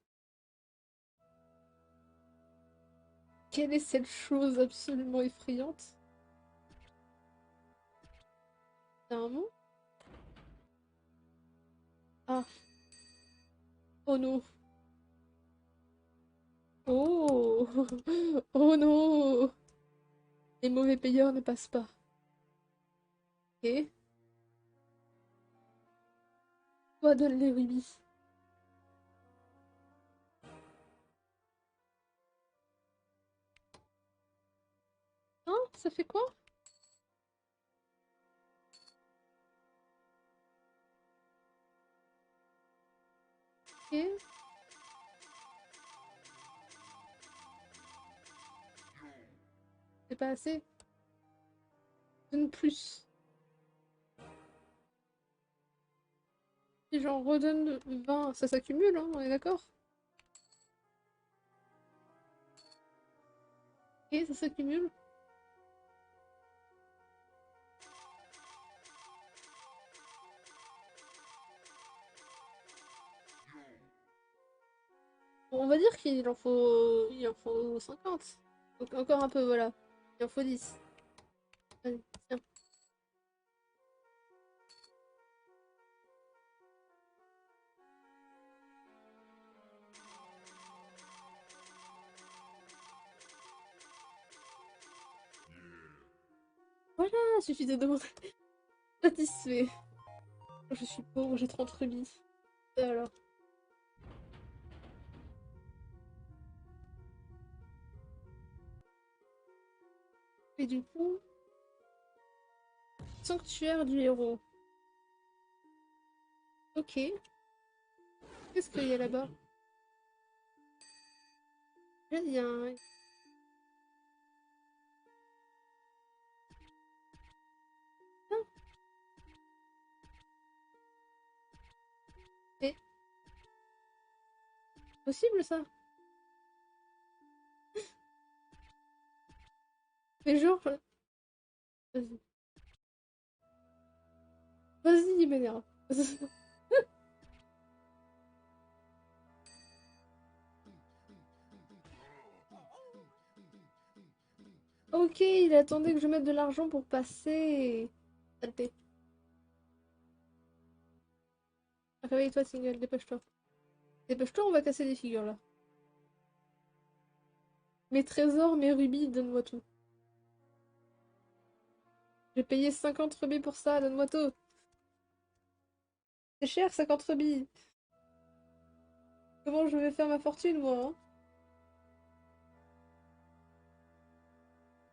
Quelle est cette chose absolument effrayante? C'est un mot? Ah, oh non. Oh, oh non. Les mauvais payeurs ne passent pas. Et toi donne les rubis. Hein? Ça fait quoi? Ok, c'est pas assez. Donne plus. Si j'en redonne 20, ça s'accumule, hein, on est d'accord? Ok, ça s'accumule. On va dire il en faut 50. Donc encore un peu, voilà. Il en faut 10. Allez, tiens. Voilà, suffit de demander. Satisfait. Je suis pauvre, j'ai 30 rubis. Et alors? Et du coup, sanctuaire du héros. Ok. Qu'est-ce qu'il y a là-bas? Là, il y a un... Ah, mais possible ça? Mais genre... Vas-y. Vas-y, il m'énerve. Ok, il attendait que je mette de l'argent pour passer. Saleté. Réveille-toi, Single, dépêche-toi. Dépêche-toi, on va casser des figures là. Mes trésors, mes rubis, donne-moi tout. J'ai payé 50 rubis pour ça, donne-moi tout. C'est cher, 50 rubis. Comment je vais faire ma fortune, moi, hein?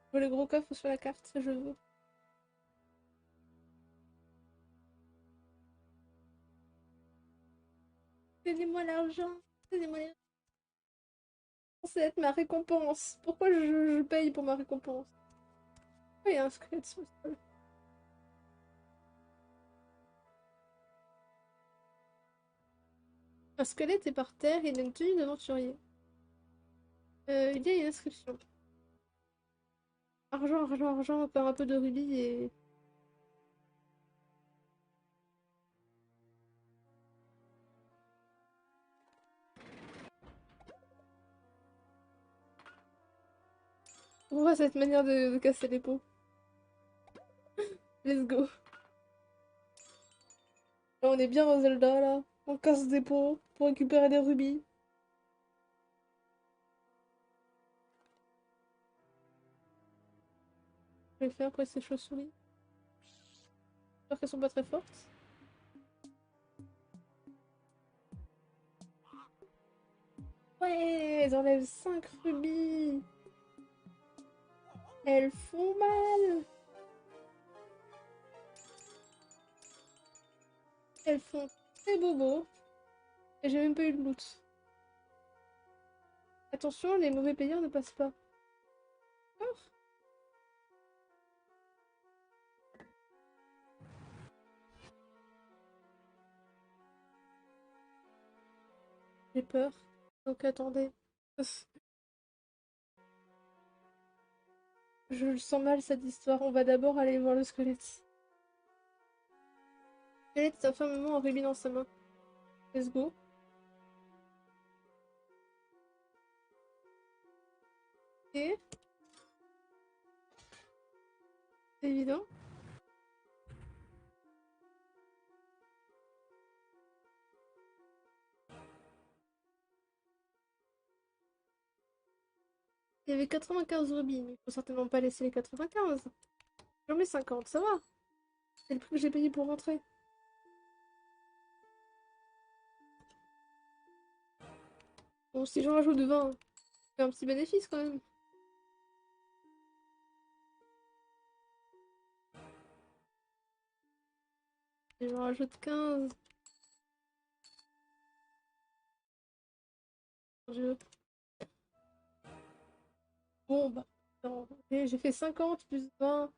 Je veux les gros coffres sur la carte, ça je veux. Donnez-moi l'argent. Donnez-moi l'argent. C'est être ma récompense. Pourquoi je paye pour ma récompense? Oh, il y a un squelette sur le sol. Un squelette est par terre, il a une tenue d'aventurier. Il y a une inscription. Argent, argent, argent, encore un peu de rubis et... On voit cette manière de casser les pots. Let's go. Là, on est bien dans Zelda, là. On casse des pots pour récupérer des rubis. Je vais faire après ces chauves-souris. J'espère qu'elles sont pas très fortes. Ouais, elles enlèvent 5 rubis. Elles font mal. Elles font très bobo. Et j'ai même pas eu de loot. Attention, les mauvais payeurs ne passent pas. Oh, j'ai peur. Donc attendez. Je le sens mal cette histoire. On va d'abord aller voir le squelette. Le squelette est fermement un rubis dans sa main. Let's go. Et c'est évident. Il y avait 95 rubis, mais il faut certainement pas laisser les 95. J'en mets 50, ça va. C'est le prix que j'ai payé pour rentrer. Bon, si j'en rajoute 20, c'est un petit bénéfice quand même. Si j'en rajoute 15. Mon Dieu. Bon, bah, attends. J'ai fait 50 plus 20.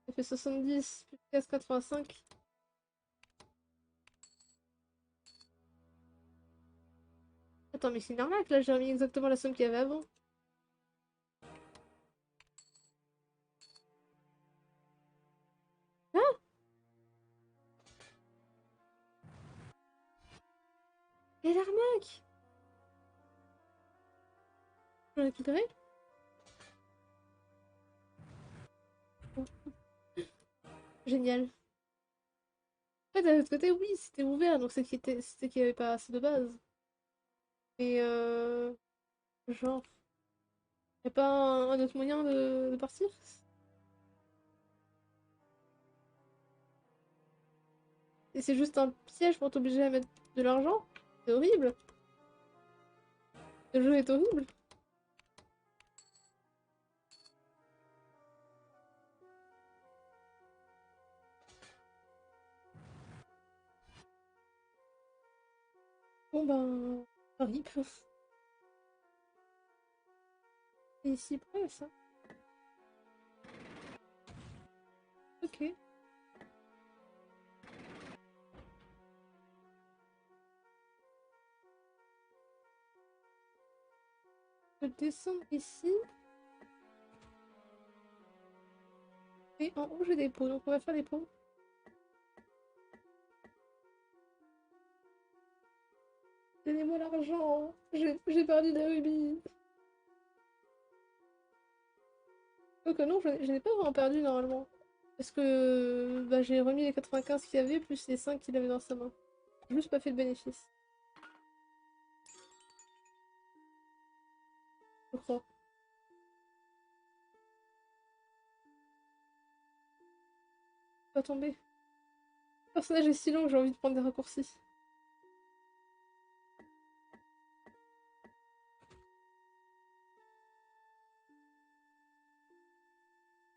J'ai fait 70 plus 15, 85. Attends, mais c'est une arnaque là, j'ai remis exactement la somme qu'il y avait avant. Ah, quelle arnaque! Je l'ai récupéré? Oh, génial. En fait, d'un autre côté, oui, c'était ouvert, donc c'était qu'il n'y avait pas assez de base. Mais genre, y a pas un autre moyen de partir? Et c'est juste un piège pour t'obliger à mettre de l'argent? C'est horrible. Le jeu est horrible. Bon ben, rip. C'est ici près, ça. Ok. Je descends ici. Et en haut, j'ai des pots, donc on va faire des pots. Donnez-moi l'argent. J'ai perdu des rubis. Donc non, je n'ai pas vraiment perdu normalement. Parce que bah, j'ai remis les 95 qu'il y avait, plus les 5 qu'il avait dans sa main. J'ai juste pas fait de bénéfice. Je crois. Pas tomber. Le personnage est si long que j'ai envie de prendre des raccourcis.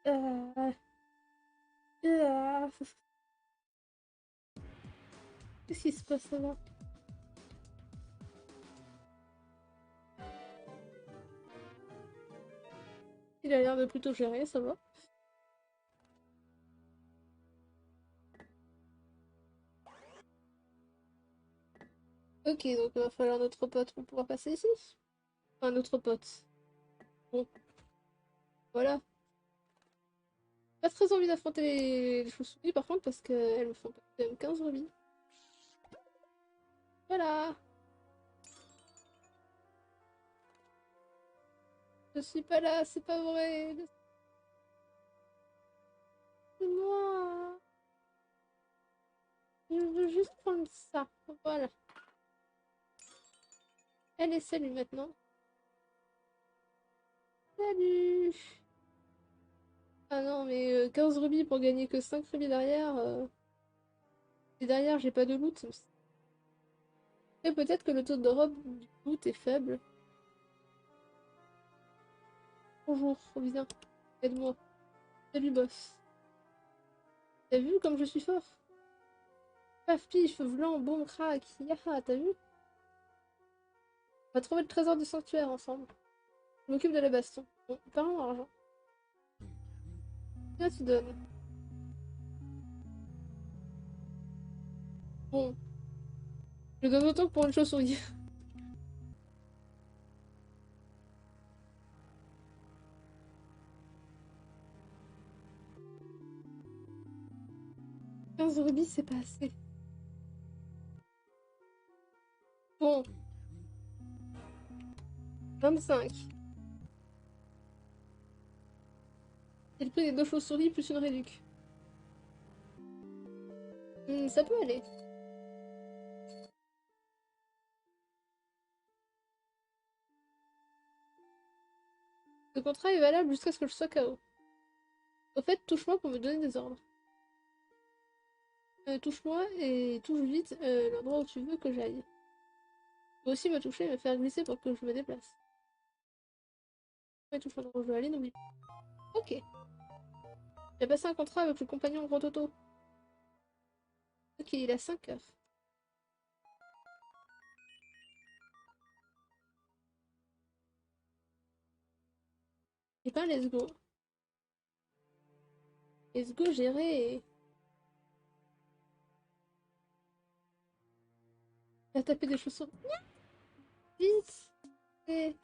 Ah, ah. Qu'est-ce qui se passe là? Il a l'air de plutôt gérer, ça va. Ok, donc il va falloir notre pote pour pouvoir passer ici. Enfin, notre pote. Bon, voilà. Pas très envie d'affronter les chauves-souris par contre, parce qu'elles me font quand même 15 rubis. Voilà. Je suis pas là, c'est pas vrai. Moi, je veux juste prendre ça. Voilà. Allez, salut maintenant. Salut. Ah non, mais 15 rubis pour gagner que 5 rubis derrière. Et derrière, j'ai pas de loot. Et peut-être que le taux de drop du loot est faible. Bonjour, viens. Aide-moi. Salut, boss. T'as vu comme je suis fort? Paf, pif, vlan, boum, crack. Yaha, t'as vu? On va trouver le trésor du sanctuaire ensemble. Je m'occupe de la baston. Bon, parlons argent. Là, tu donnes. Bon, je donne autant que pour une chauve-souris. 15 rubis, c'est pas assez. Bon, 25. C'est le prix des deux chauves-souris plus une réduc. Ça peut aller. Ce contrat est valable jusqu'à ce que je sois KO. Au fait, touche-moi pour me donner des ordres. Touche-moi et touche vite l'endroit où tu veux que j'aille. Tu peux aussi me toucher et me faire glisser pour que je me déplace. Ouais, touche l'endroit où je veux aller, n'oublie pas. Ok. J'ai passé un contrat avec le compagnon Gros Toto. Ok, il a 5 heures. Et ben, let's go. Let's go gérer. Il a tapé des chaussons. Vite. Et...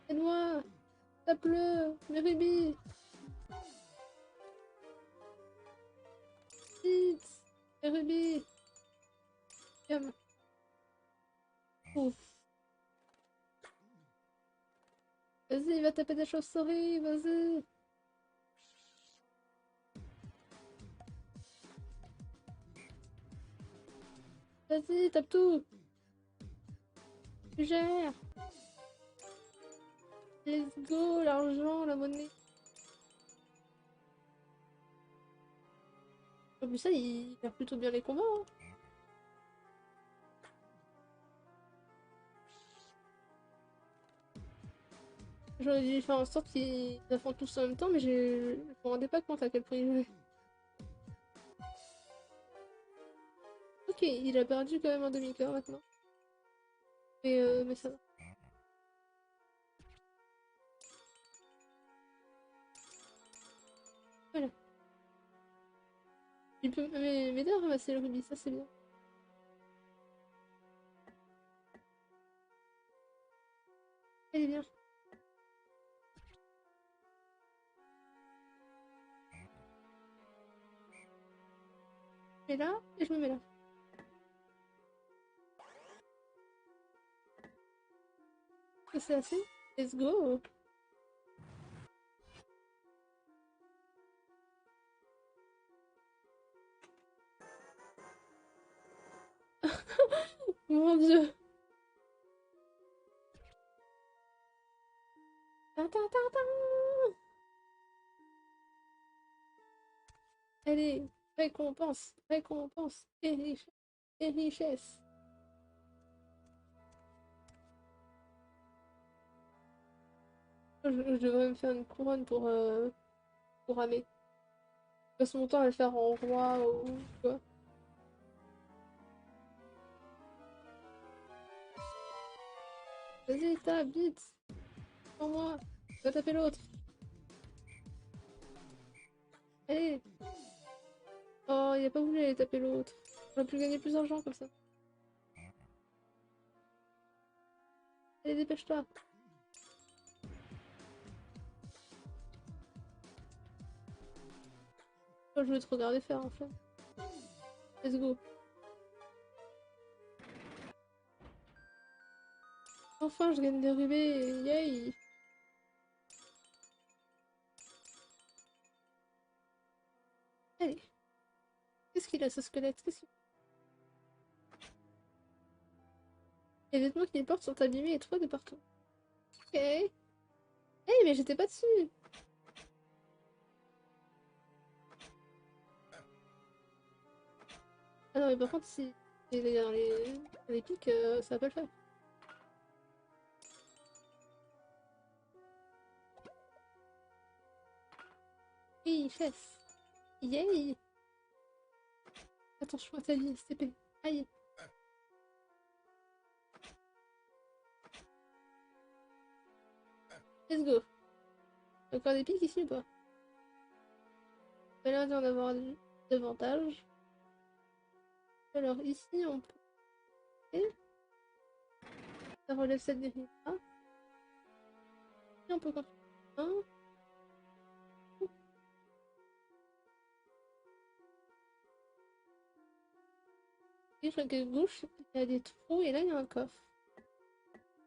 Aide-moi. Tape-le. Mes rubis. Vite. Mes rubis. Calme. Ouf. Vas-y, il va taper des chauves-souris. Vas-y. Vas-y, tape tout. Tu gères. Let's go, l'argent, la monnaie. En plus, ça, il perd plutôt bien les combats. Hein. J'aurais dû faire en sorte qu'ils affrontent tous en même temps, mais je me rendais pas compte à quel point ils jouaient. Ok, il a perdu quand même un demi-cœur maintenant. Mais ça va. Voilà. Il peut m'aider à ramasser le rubis, ça c'est bien. Allez, bien. Je mets là, et je me mets là. Ça, c'est assez. Let's go. Mon dieu. Tin, tin, tin, tin. Allez, récompense, récompense, et richesse. Je devrais me faire une couronne pour ramer. Je passe mon temps à le faire en roi ou quoi. Vas-y, tape, vite. Pour moi. Va taper l'autre. Allez. Oh, il a pas voulu aller taper l'autre. On a pu gagner plus d'argent comme ça. Allez, dépêche-toi. Oh, je vais te regarder faire en fait. Let's go. Enfin, je gagne des rubis, yay! Allez, qu'est-ce qu'il a ce squelette? Qu'est-ce qu'il... Les vêtements qu'il porte sont abîmés et trop de partout. Ok. Hey, mais j'étais pas dessus! Ah non, mais par contre, si les pics, ça va pas le faire. Oui, chef! Yay! Attention à ta vie, STP. Aïe! Let's go! Encore des pics ici ou pas? Pas l'air d'en avoir davantage. Alors ici, on peut... Ça relève cette dérive-là. Et on peut continuer. Un. Et flanqué gauche, il y a des trous et là il y a un coffre.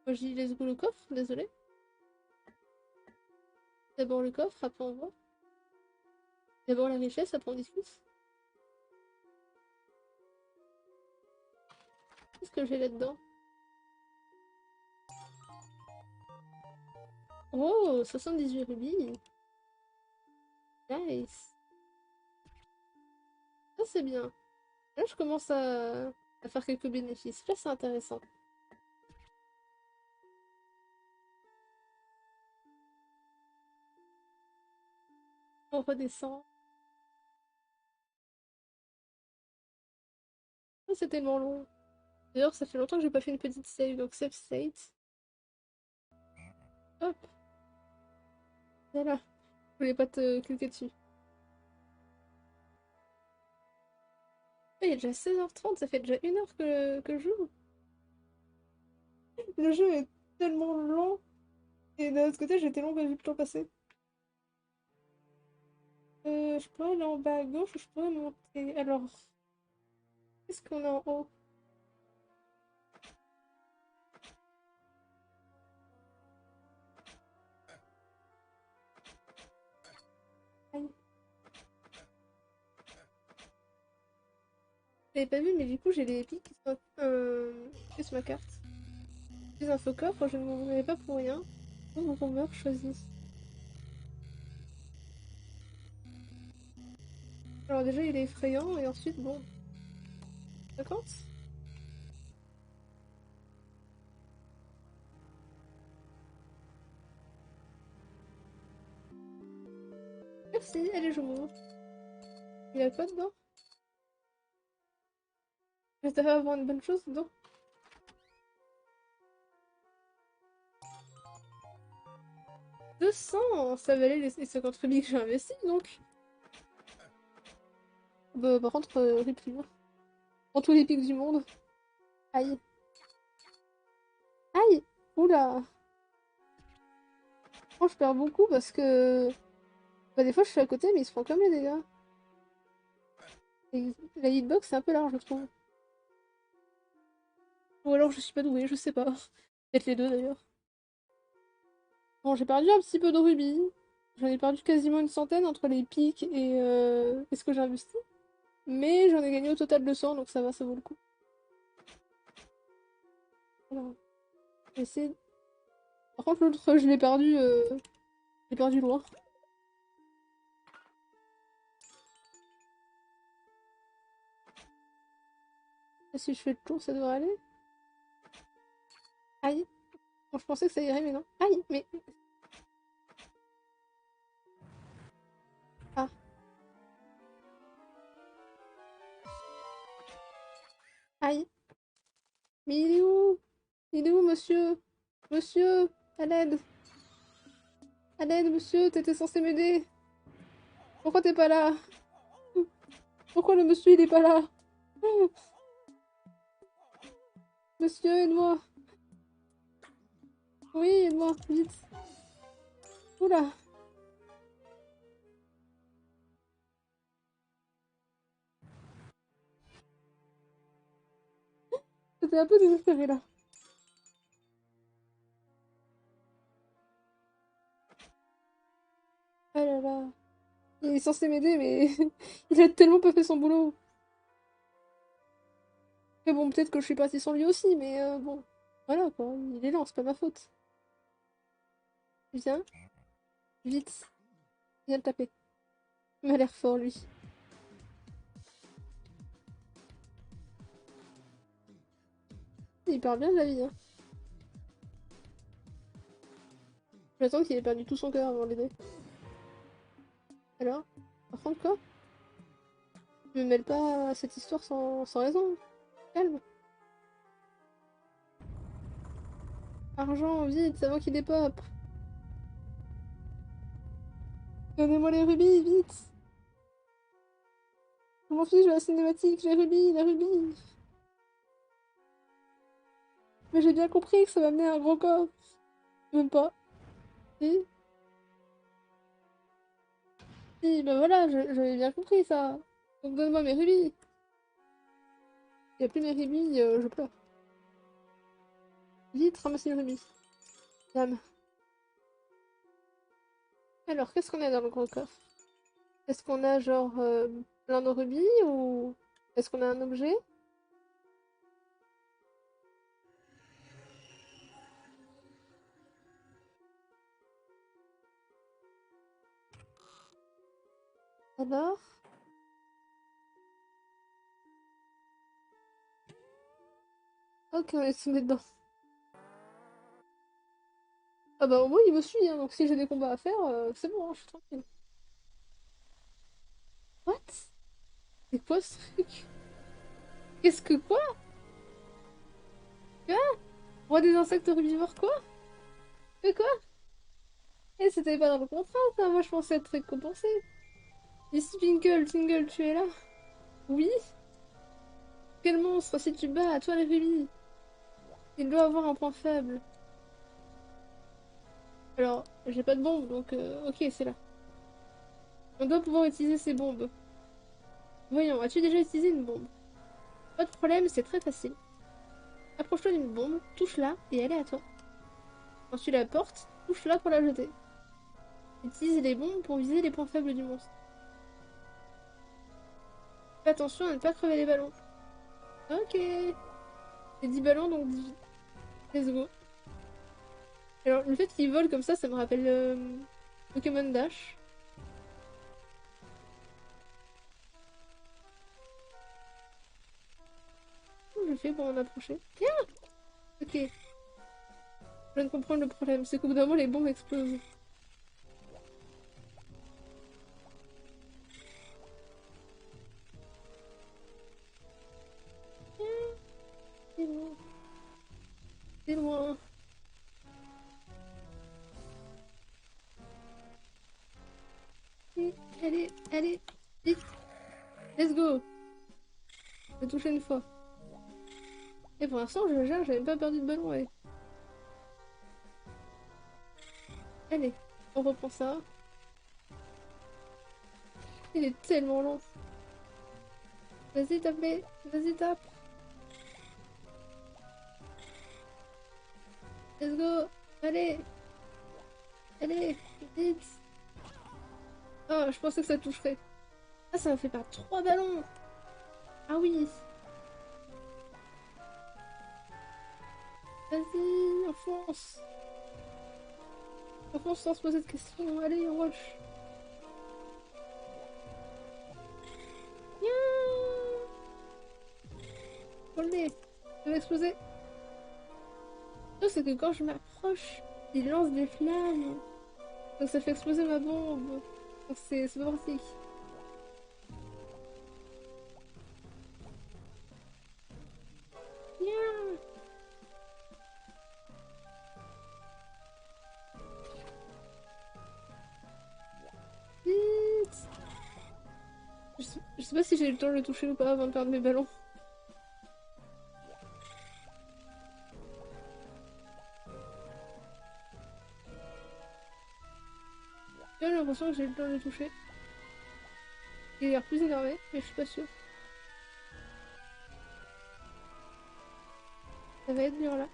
Moi je dis let's go le coffre, désolé. D'abord le coffre, après on voit. D'abord la richesse, après on discute. Qu'est-ce que j'ai là-dedans? Oh, 78 rubis. Nice. Ça c'est bien. Là je commence à faire quelques bénéfices. Là c'est intéressant. On redescend. Oh, c'est tellement long. D'ailleurs ça fait longtemps que j'ai pas fait une petite save, donc save state. Hop, voilà. Je voulais pas te cliquer dessus. Oh, il est déjà 16h30, ça fait déjà 1 heure que je joue. Le jeu est tellement long. Et d'un autre côté, j'ai tellement pas vu le temps passer. Je pourrais aller en bas à gauche ou je pourrais monter. Alors, qu'est-ce qu'on a en haut? Aïe. J'avais pas vu, mais du coup, j'ai les pics qui sont sur ma carte. Les infocoffres, je ne m'en avais pas pour rien. Ouvre on meurt, choisis. Alors, déjà, il est effrayant, et ensuite, bon. 50. Merci, allez, je m'ouvre. Il y a quoi dedans? J'espère avoir une bonne chose dedans. 200. Ça valait les 50 rubis que j'ai investis, donc. Bah, par contre, rip hein. Prends tous les pics du monde. Aïe. Aïe. Oula. Moi, je perds beaucoup parce que... Bah, des fois, je suis à côté, mais ils se font comme les dégâts. Et la hitbox, c'est un peu large, je trouve. Ou alors, je suis pas douée, je sais pas. Peut-être les deux, d'ailleurs. Bon, j'ai perdu un petit peu de rubis. J'en ai perdu quasiment une centaine entre les pics et ce que j'ai investi. Mais j'en ai gagné au total 200, donc ça va, ça vaut le coup. Voilà. Essayer... Par contre, l'autre, je l'ai perdu loin. Et si je fais le tour, ça devrait aller. Aïe. Bon, je pensais que ça irait, mais non. Aïe, mais... Ah. Aïe. Mais il est où? Il est où, monsieur? Monsieur, à l'aide! À l'aide, monsieur, t'étais censé m'aider! Pourquoi t'es pas là? Pourquoi le monsieur il est pas là? Monsieur, aide-moi! Oui, aide-moi, vite! Oula! J'étais un peu désespérée là. il est censé m'aider, mais il a tellement pas fait son boulot. Mais bon, peut-être que je suis partie sans lui aussi, mais bon. Voilà quoi, il est lent, c'est pas ma faute. Viens, vite, viens le taper. Il m'a l'air fort lui. Il parle bien de la vie, hein. J'attends qu'il ait perdu tout son cœur avant de l'aider. Alors? Par contre quoi? Je me mêle pas à cette histoire sans raison. Calme. Argent, vite, avant qu'il dépop. Donnez-moi les rubis, vite. Je m'en fiche de la cinématique, les rubis, les rubis. Mais j'ai bien compris que ça va mener à un gros coffre. Même pas. Si, si, bah voilà, j'avais bien compris ça. Donc donne-moi mes rubis. Il n'y a plus mes rubis, je pleure. Vite, ramasse les rubis. Dame. Alors, qu'est-ce qu'on a dans le gros coffre? Est-ce qu'on a genre plein de rubis ou est-ce qu'on a un objet? Alors? Ok, on est tombé dedans. Ah bah au moins il me suit, hein, donc si j'ai des combats à faire, c'est bon, hein, je suis tranquille. What? C'est quoi ce truc? Qu'est-ce que quoi? Quoi? Roi des insectes herbivores quoi? Que quoi? Eh, c'était pas dans le contrat, ça. Moi je pensais être récompensé. Ici, Pinkle, Tingle, tu es là? Oui? Quel monstre, si tu bats, à toi la Ruby. Il doit avoir un point faible. Alors, j'ai pas de bombe, donc ok, c'est là. On doit pouvoir utiliser ces bombes. Voyons, as-tu déjà utilisé une bombe? Pas de problème, c'est très facile. Approche-toi d'une bombe, touche-la, et elle est à toi. Quand tu la portes, touche-la pour la jeter. Utilise les bombes pour viser les points faibles du monstre. Fais attention à ne pas crever les ballons. Ok. C'est 10 ballons, donc 10. Let's go. Alors, le fait qu'il vole comme ça me rappelle Pokémon Dash. Comment je fais pour en approcher? Tiens. Ok. Je viens de comprendre le problème. C'est qu'au bout d'un moment, les bombes explosent. C'est loin. C'est loin. Allez, allez, vite. Let's go. J'ai touché une fois. Et pour l'instant, je gère, j'avais pas perdu de ballon, ouais. Allez, on reprend ça. Il est tellement lent. Vas-y, tape-les. Vas-y, tape. Let's go. Allez. Allez, vite. Oh, je pensais que ça toucherait. Ah, ça m'a fait perdre 3 ballons. Ah oui. Vas-y, enfonce. Enfonce sans se poser de questions. Allez, on rush. Faut-le-nez. Ça va exploser. Non, c'est que quand je m'approche, il lance des flammes. Donc ça fait exploser ma bombe. Donc c'est pas pratique. Viens. Vite. Je sais pas si j'ai eu le temps de le toucher ou pas avant de perdre mes ballons. J'ai l'impression que j'ai eu le temps de le toucher. Il a l'air plus énervé, mais je suis pas sûre. Ça va être dur là.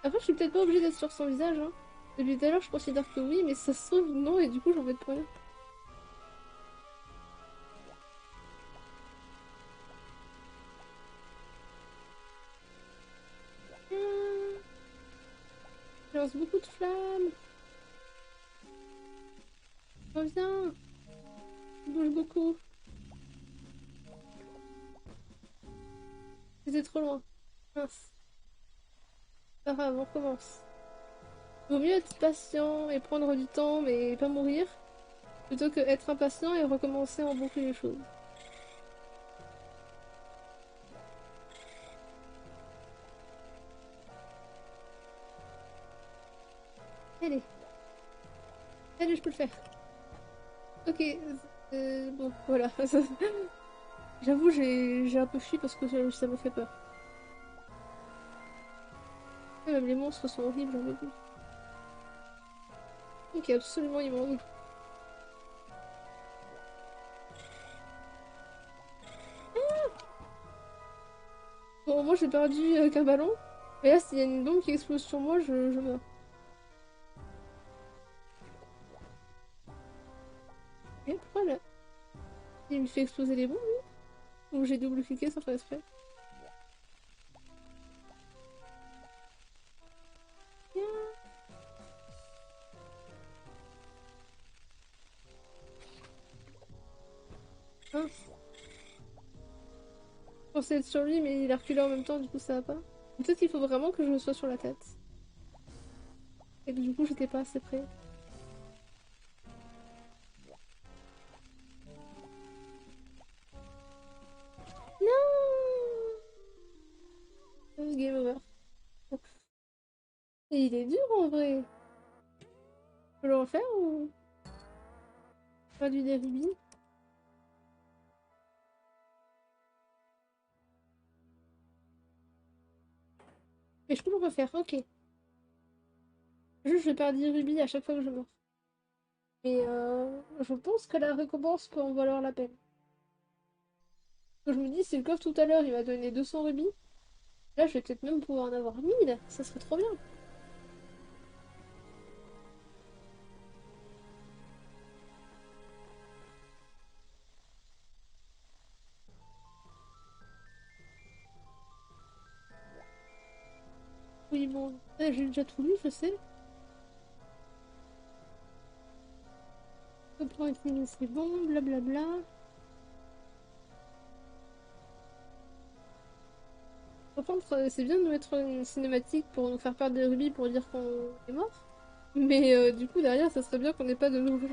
Après, je suis peut-être pas obligée d'être sur son visage, hein. Depuis tout à l'heure, je considère que oui, mais ça se trouve non, et du coup, j'en vais pour rien. Ah, je lance beaucoup de flammes. Reviens, tu bouges beaucoup. C'était trop loin. Mince. Pas grave, on recommence. Vaut mieux être patient et prendre du temps, mais pas mourir, plutôt que être impatient et recommencer en boucle les choses. Allez, allez, je peux le faire. Ok, bon, voilà. J'avoue, j'ai un peu fui parce que ça me fait peur. Et même les monstres sont horribles, j'en ai vu. Ok, absolument immonde. Bon, moi j'ai perdu qu'un ballon. Mais là, s'il y a une bombe qui explose sur moi, je meurs. Et pourquoi là? Il me fait exploser les bombes, lui? Ou j'ai double-cliqué sans faire exprès? Mince. Je pensais être sur lui, mais il a reculé en même temps, du coup ça va pas. Peut-être qu'il faut vraiment que je sois sur la tête. Et que du coup, j'étais pas assez près. Non! Game over. Et il est dur en vrai. Je peux le refaire ou pas du des rubis? Mais je peux le refaire, ok. Juste, je perds 10 rubis à chaque fois que je meurs. Mais je pense que la récompense peut en valoir la peine. Je me dis, si le coffre tout à l'heure il m'a donné 200 rubis, là je vais peut-être même pouvoir en avoir 1000. Ça serait trop bien. Oui, bon, j'ai déjà tout lu, je sais. Pour utiliser c'est bon, blablabla. Par contre, c'est bien de mettre une cinématique pour nous faire perdre des rubis pour dire qu'on est mort. Mais du coup, derrière, ça serait bien qu'on n'ait pas de nouveau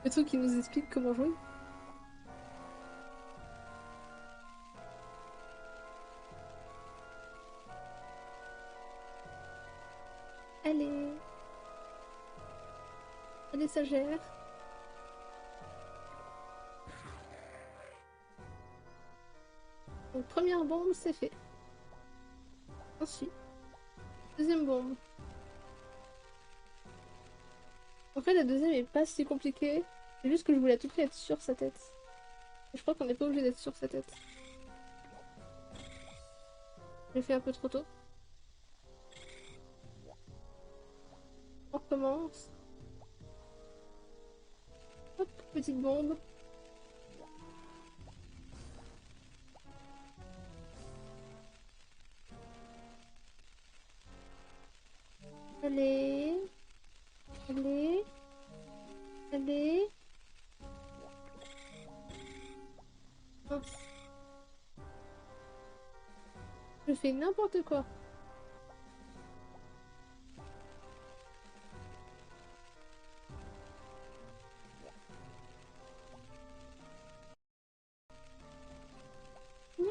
le truc qui nous explique comment jouer. Allez, allez, ça gère. Donc, première bombe, c'est fait. Ensuite, deuxième bombe. En fait, la deuxième est pas si compliquée. C'est juste que je voulais à tout prix être sur sa tête. Et je crois qu'on n'est pas obligé d'être sur sa tête. J'ai fait un peu trop tôt. On recommence. Hop, petite bombe. Allez, allez, allez. Mince. Je fais n'importe quoi. Non,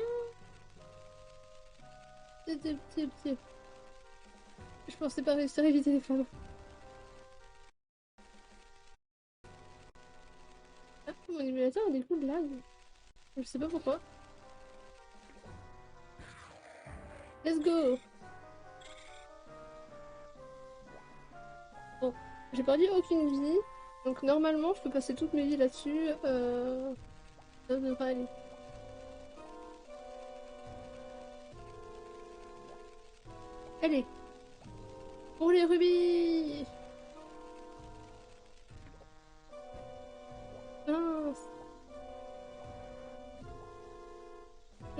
c'est. Je pensais pas réussir à éviter les flammes. Ah, mon émulateur a des coups de lag. Je sais pas pourquoi. Let's go! Bon, j'ai perdu aucune vie. Donc normalement, je peux passer toutes mes vies là-dessus. Ça devrait aller. Allez, pour les rubis!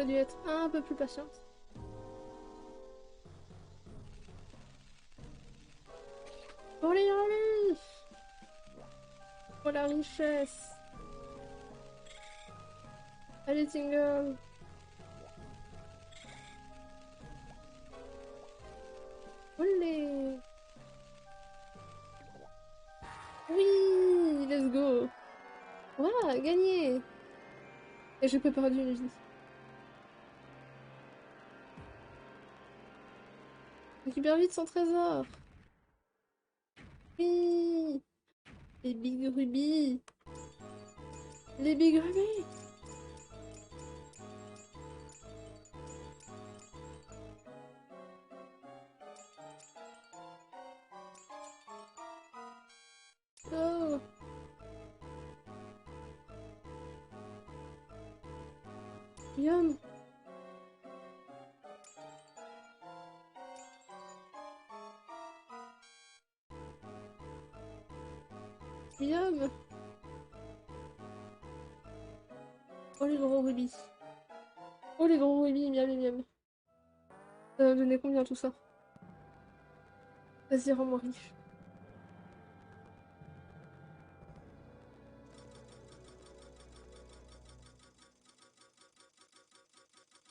J'aurais dû être un peu plus patiente. Allez, allez! Oh la richesse! Allez, Tingle! Olé! Oui! Let's go! Voilà, gagné! Et j'ai pas perdu une vie. Récupère vite son trésor! Oui! Les big rubies! Les big rubies! Oh! Yum! Yum! Oh les gros rubis! Oh les gros rubis, miam miam miam! Ça va me donner combien tout ça? Vas-y, rends-moi riche.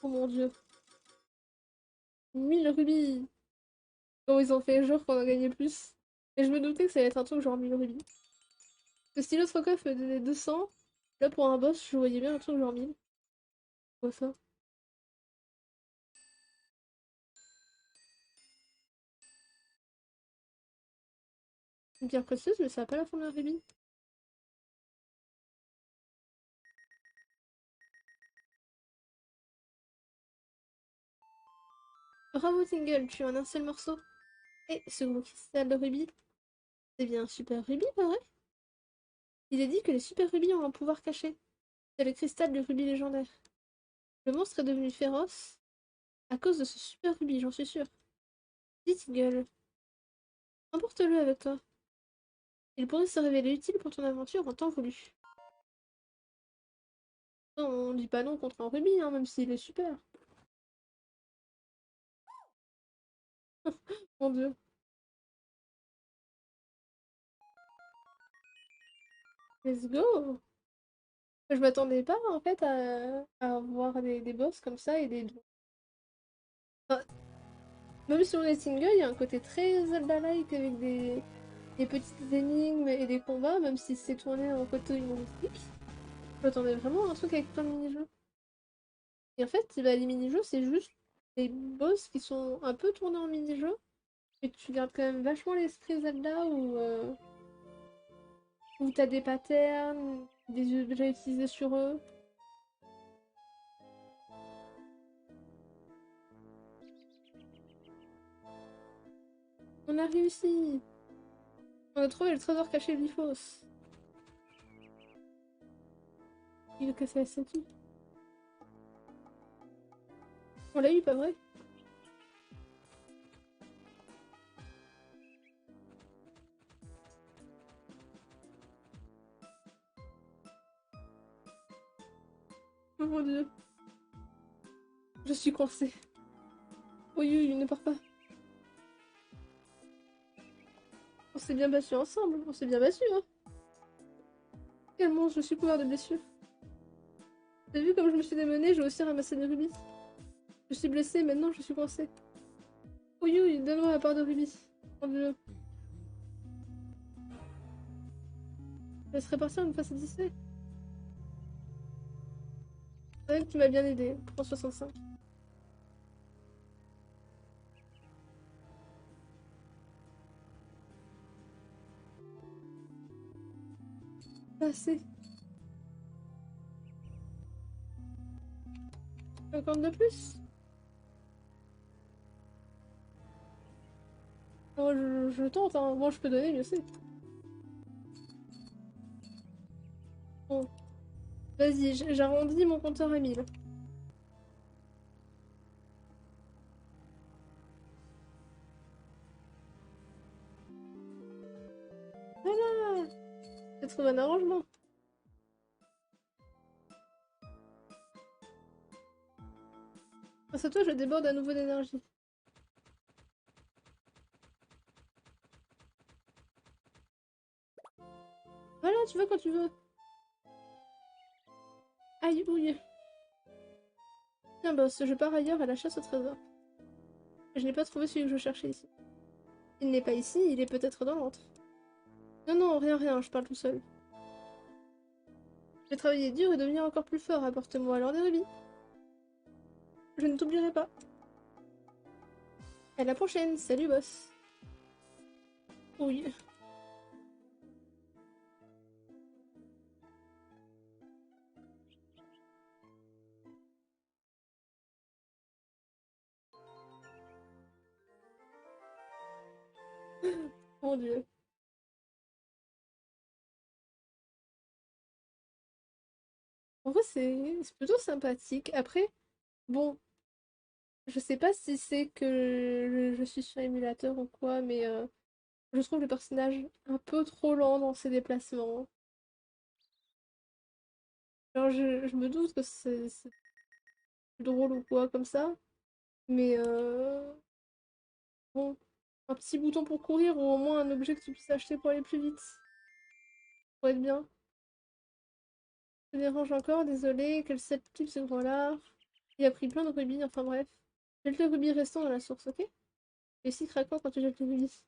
Oh mon dieu. 1000 rubis! Bon, ils ont fait genre qu'on a gagné plus. Et je me doutais que ça allait être un truc genre 1000 rubis. Le stylo Rocoff me donnait 200. Là, pour un boss, je voyais bien un truc genre 1000. Quoi ça? Une pierre précieuse, mais ça a pas la forme d'un rubis. Bravo Tingle, tu as un seul morceau. Et ce gros cristal de rubis, c'est bien un super rubis, pas vrai? Il est dit que les super rubis ont un pouvoir caché. C'est le cristal du rubis légendaire. Le monstre est devenu féroce à cause de ce super rubis, j'en suis sûre. Dis Tingle, emporte-le avec toi. Il pourrait se révéler utile pour ton aventure en temps voulu. Non, on dit pas non contre un rubis, hein, même s'il est super. Mon dieu. Let's go! Je m'attendais pas en fait à avoir des boss comme ça et des... Enfin, même si on est single, il y a un côté très Zelda-like avec des petites énigmes et des combats, même si c'est tourné en côté humoristique. Je m'attendais vraiment à un truc avec plein de mini-jeux. Et en fait, bah, les mini-jeux, c'est juste des boss qui sont un peu tournés en mini-jeux, mais tu gardes quand même vachement l'esprit Zelda où t'as des patterns, des objets utilisés sur eux. On a réussi! On a trouvé le trésor caché de Lifos. Il a cassé la statue. On l'a eu, pas vrai? Oh mon dieu. Je suis coincée. Oui, oui, il ne part pas. On s'est bien battu ensemble. On s'est bien battu, hein. Tellement, je suis couvert de blessures. T'as vu comme je me suis démenée, j'ai aussi ramassé des rubis. Je suis blessée, maintenant je suis coincée. Oui, oui, donne-moi la part de rubis. Mon dieu. Laisse repartir une fois satisfait. C'est vrai que tu m'as bien aidé. Prends 65. Pas assez. 50 de plus. Oh, je tente, hein. Moi, je peux donner, je sais. Bon, vas-y, j'arrondis mon compteur à 1000. Voilà! J'ai trouvé un arrangement. Grâce à toi, je déborde à nouveau d'énergie. Voilà, tu vas quand tu veux. Aïe, ouille. Tiens, boss, je pars ailleurs à la chasse au trésor. Je n'ai pas trouvé celui que je cherchais ici. Il n'est pas ici, il est peut-être dans l'antre. Non, non, rien, rien, je parle tout seul. J'ai travaillé dur et devenir encore plus fort, apporte-moi alors des rubis. Je ne t'oublierai pas. À la prochaine, salut boss. Oui. Mon dieu. En vrai, c'est plutôt sympathique. Après, bon, je sais pas si c'est que je suis sur émulateur ou quoi, mais je trouve le personnage un peu trop lent dans ses déplacements. Alors, je me doute que c'est plus drôle ou quoi comme ça, mais bon, un petit bouton pour courir ou au moins un objet que tu puisses acheter pour aller plus vite. Pour être bien. Je te dérange encore, désolé. Quel set type ce gros-là? Il a pris plein de rubis, enfin bref. Jette le rubis restant dans la source, ok? Et si craquant quand tu jettes les rubis.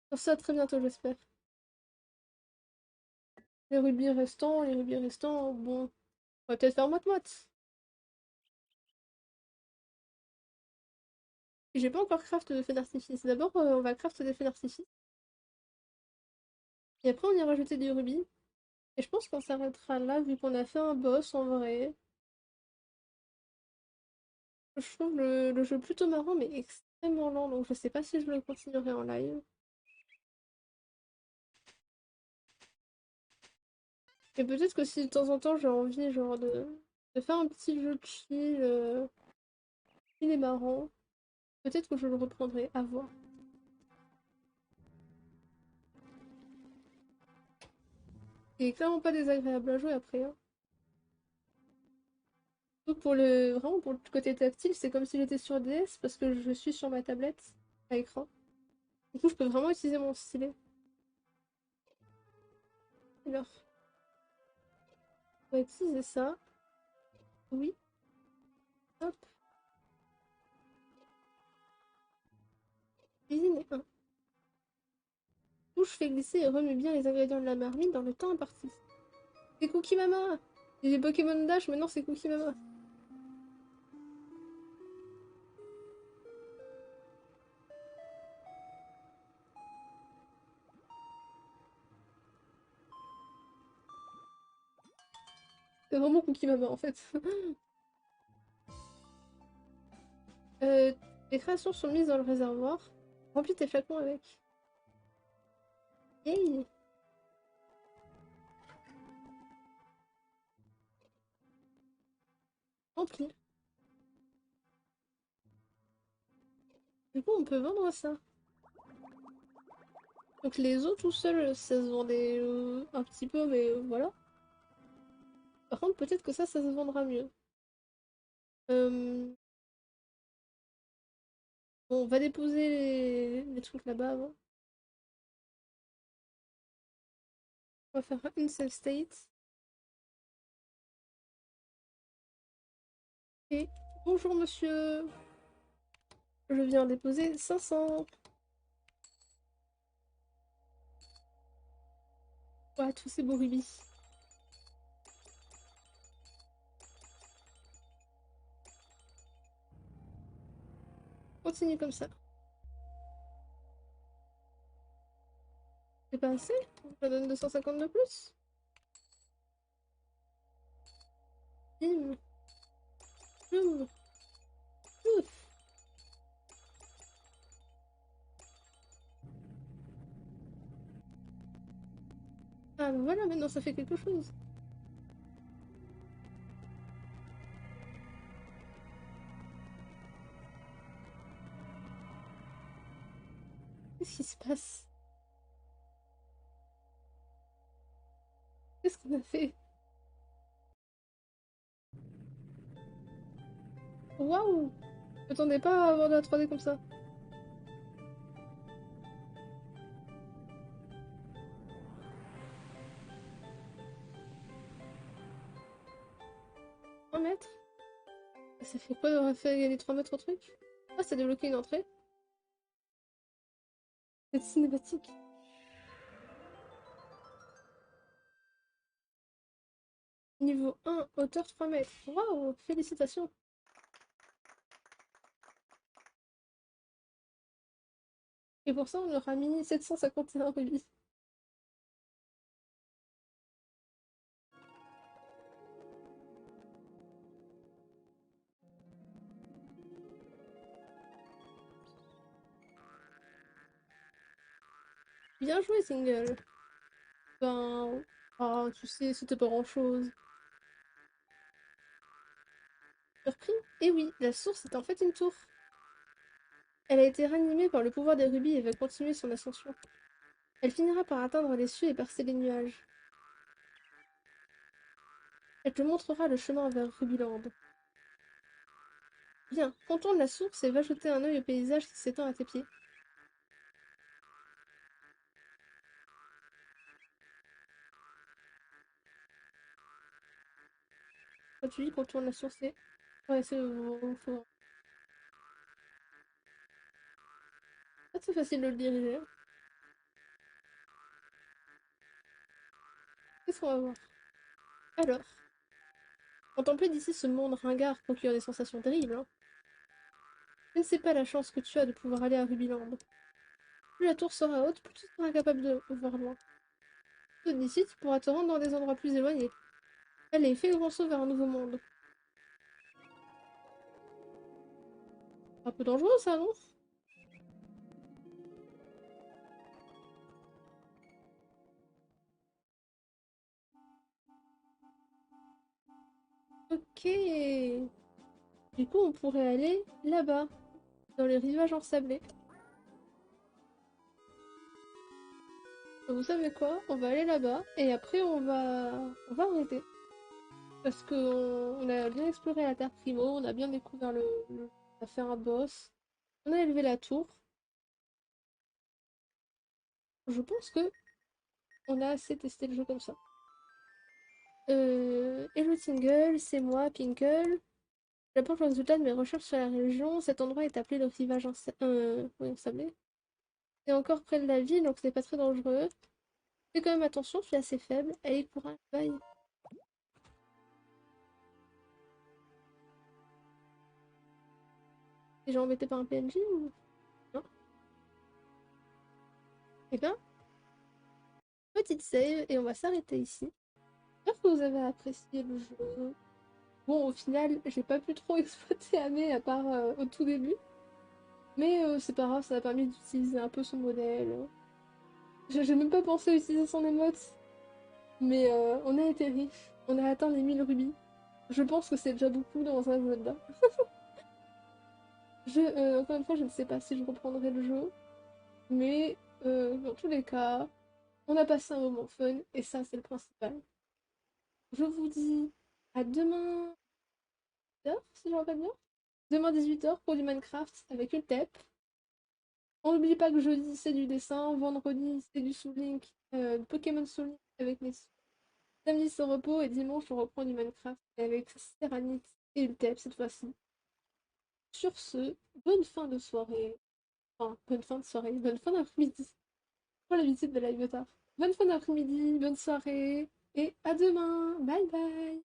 Sur ça, à très bientôt, j'espère. Les rubis restants, bon. On va peut-être faire moite-moite. Et j'ai pas encore craft de feux d'artifice. D'abord, on va craft des feux d'artifice. Et après, on ira rajouter des rubis. Et je pense qu'on s'arrêtera là, vu qu'on a fait un boss en vrai. Je trouve le jeu plutôt marrant, mais extrêmement lent, donc je sais pas si je le continuerai en live. Et peut-être que si de temps en temps j'ai envie genre de faire un petit jeu chill, il est marrant, peut-être que je le reprendrai, à voir. Il est clairement pas désagréable à jouer après, hein. Donc vraiment pour le côté tactile, c'est comme si j'étais sur DS parce que je suis sur ma tablette à écran. Du coup, je peux vraiment utiliser mon stylet. Alors, on va utiliser ça. Oui, hop, cuisine 1. Touche fait glisser et remue bien les ingrédients de la marmite dans le temps imparti. C'est Cookie Mama! Il y a des Pokémon Dash, maintenant c'est Cookie Mama. C'est vraiment Cookie Mama en fait. Les créations sont mises dans le réservoir. Remplis tes flacons avec. Yay! Rempli. Du coup, on peut vendre ça. Donc les os tout seuls, ça se vendait un petit peu, mais voilà. Par contre, peut-être que ça se vendra mieux. Euh, Bon, on va déposer les trucs là-bas avant. On va faire une save state. Et bonjour monsieur, je viens déposer 500. Ouais, tous ces beaux rubis. Continue comme ça. C'est pas assez? Ça donne 250 de plus? Bim, boum, ouf. Ah bah voilà, maintenant ça fait quelque chose. Qu'est-ce qui se passe? Qu'est-ce qu'on a fait? Waouh! Je m'attendais pas à avoir de la 3D comme ça. Un mètre? Ça fait quoi d'avoir fait gagner 3 mètres au truc? Ah, ça a débloqué une entrée. C'est cinématique. Niveau 1, hauteur 3 mètres. Waouh, félicitations. Et pour ça, on aura mis 751 rubis. Bien joué, Single. Ben, ah, tu sais, c'était pas grand-chose. Surpris? Eh oui, la source est en fait une tour. Elle a été ranimée par le pouvoir des rubis et va continuer son ascension. Elle finira par atteindre les cieux et percer les nuages. Elle te montrera le chemin vers Rubyland. Viens, contourne la source et va jeter un œil au paysage qui s'étend à tes pieds. Quand tu dis contourne la source, c'est... Ouais, c'est... faut... Pas très facile de le diriger. Qu'est-ce qu'on va voir? Alors, contempler d'ici ce monde ringard procure des sensations terribles, hein. Je ne sais pas la chance que tu as de pouvoir aller à Rubyland. Plus la tour sera haute, plus tu seras capable de voir loin. D'ici, tu pourras te rendre dans des endroits plus éloignés. Allez, fais le grand saut vers un nouveau monde. Un peu dangereux ça, non? Ok. Du coup, on pourrait aller là-bas, dans les rivages ensablés. Vous savez quoi? On va aller là-bas et après on va arrêter. Parce que on a bien exploré la Terre Primo, on a bien découvert on a fait un boss, on a élevé la tour. Je pense que on a assez testé le jeu comme ça. Hello Tingle, c'est moi, Pinkle. J'apporte le résultat de mes recherches sur la région. Cet endroit est appelé le rivage oui, ensablé. C'est encore près de la ville, donc c'est pas très dangereux. Fais quand même attention, je suis assez faible. Allez, courage, bye. Déjà embêté par un PNJ ou... Non? Eh ben, petite save, et on va s'arrêter ici. J'espère que vous avez apprécié le jeu. Bon, au final, j'ai pas pu trop exploiter Amé à part au tout début. Mais c'est pas grave, ça a permis d'utiliser un peu son modèle. J'ai même pas pensé à utiliser son émote. Mais on a été riche. On a atteint les 1000 rubis. Je pense que c'est déjà beaucoup dans un Zelda. Encore une fois, je ne sais pas si je reprendrai le jeu. Mais dans tous les cas, on a passé un moment fun. Et ça, c'est le principal. Je vous dis à demain 18h, si je me rappelle bien. Demain 18h pour du Minecraft avec Ultep. On n'oublie pas que jeudi c'est du dessin, vendredi c'est du Soul Link, Pokémon Soul Link avec mes samedi c'est repos et dimanche on reprend du Minecraft avec Serranite et Ultep cette fois-ci. Sur ce, bonne fin de soirée. Enfin, bonne fin de soirée, bonne fin d'après-midi. Pour l'habitude de live tard. Bonne fin d'après-midi, bonne soirée et à demain. Bye bye.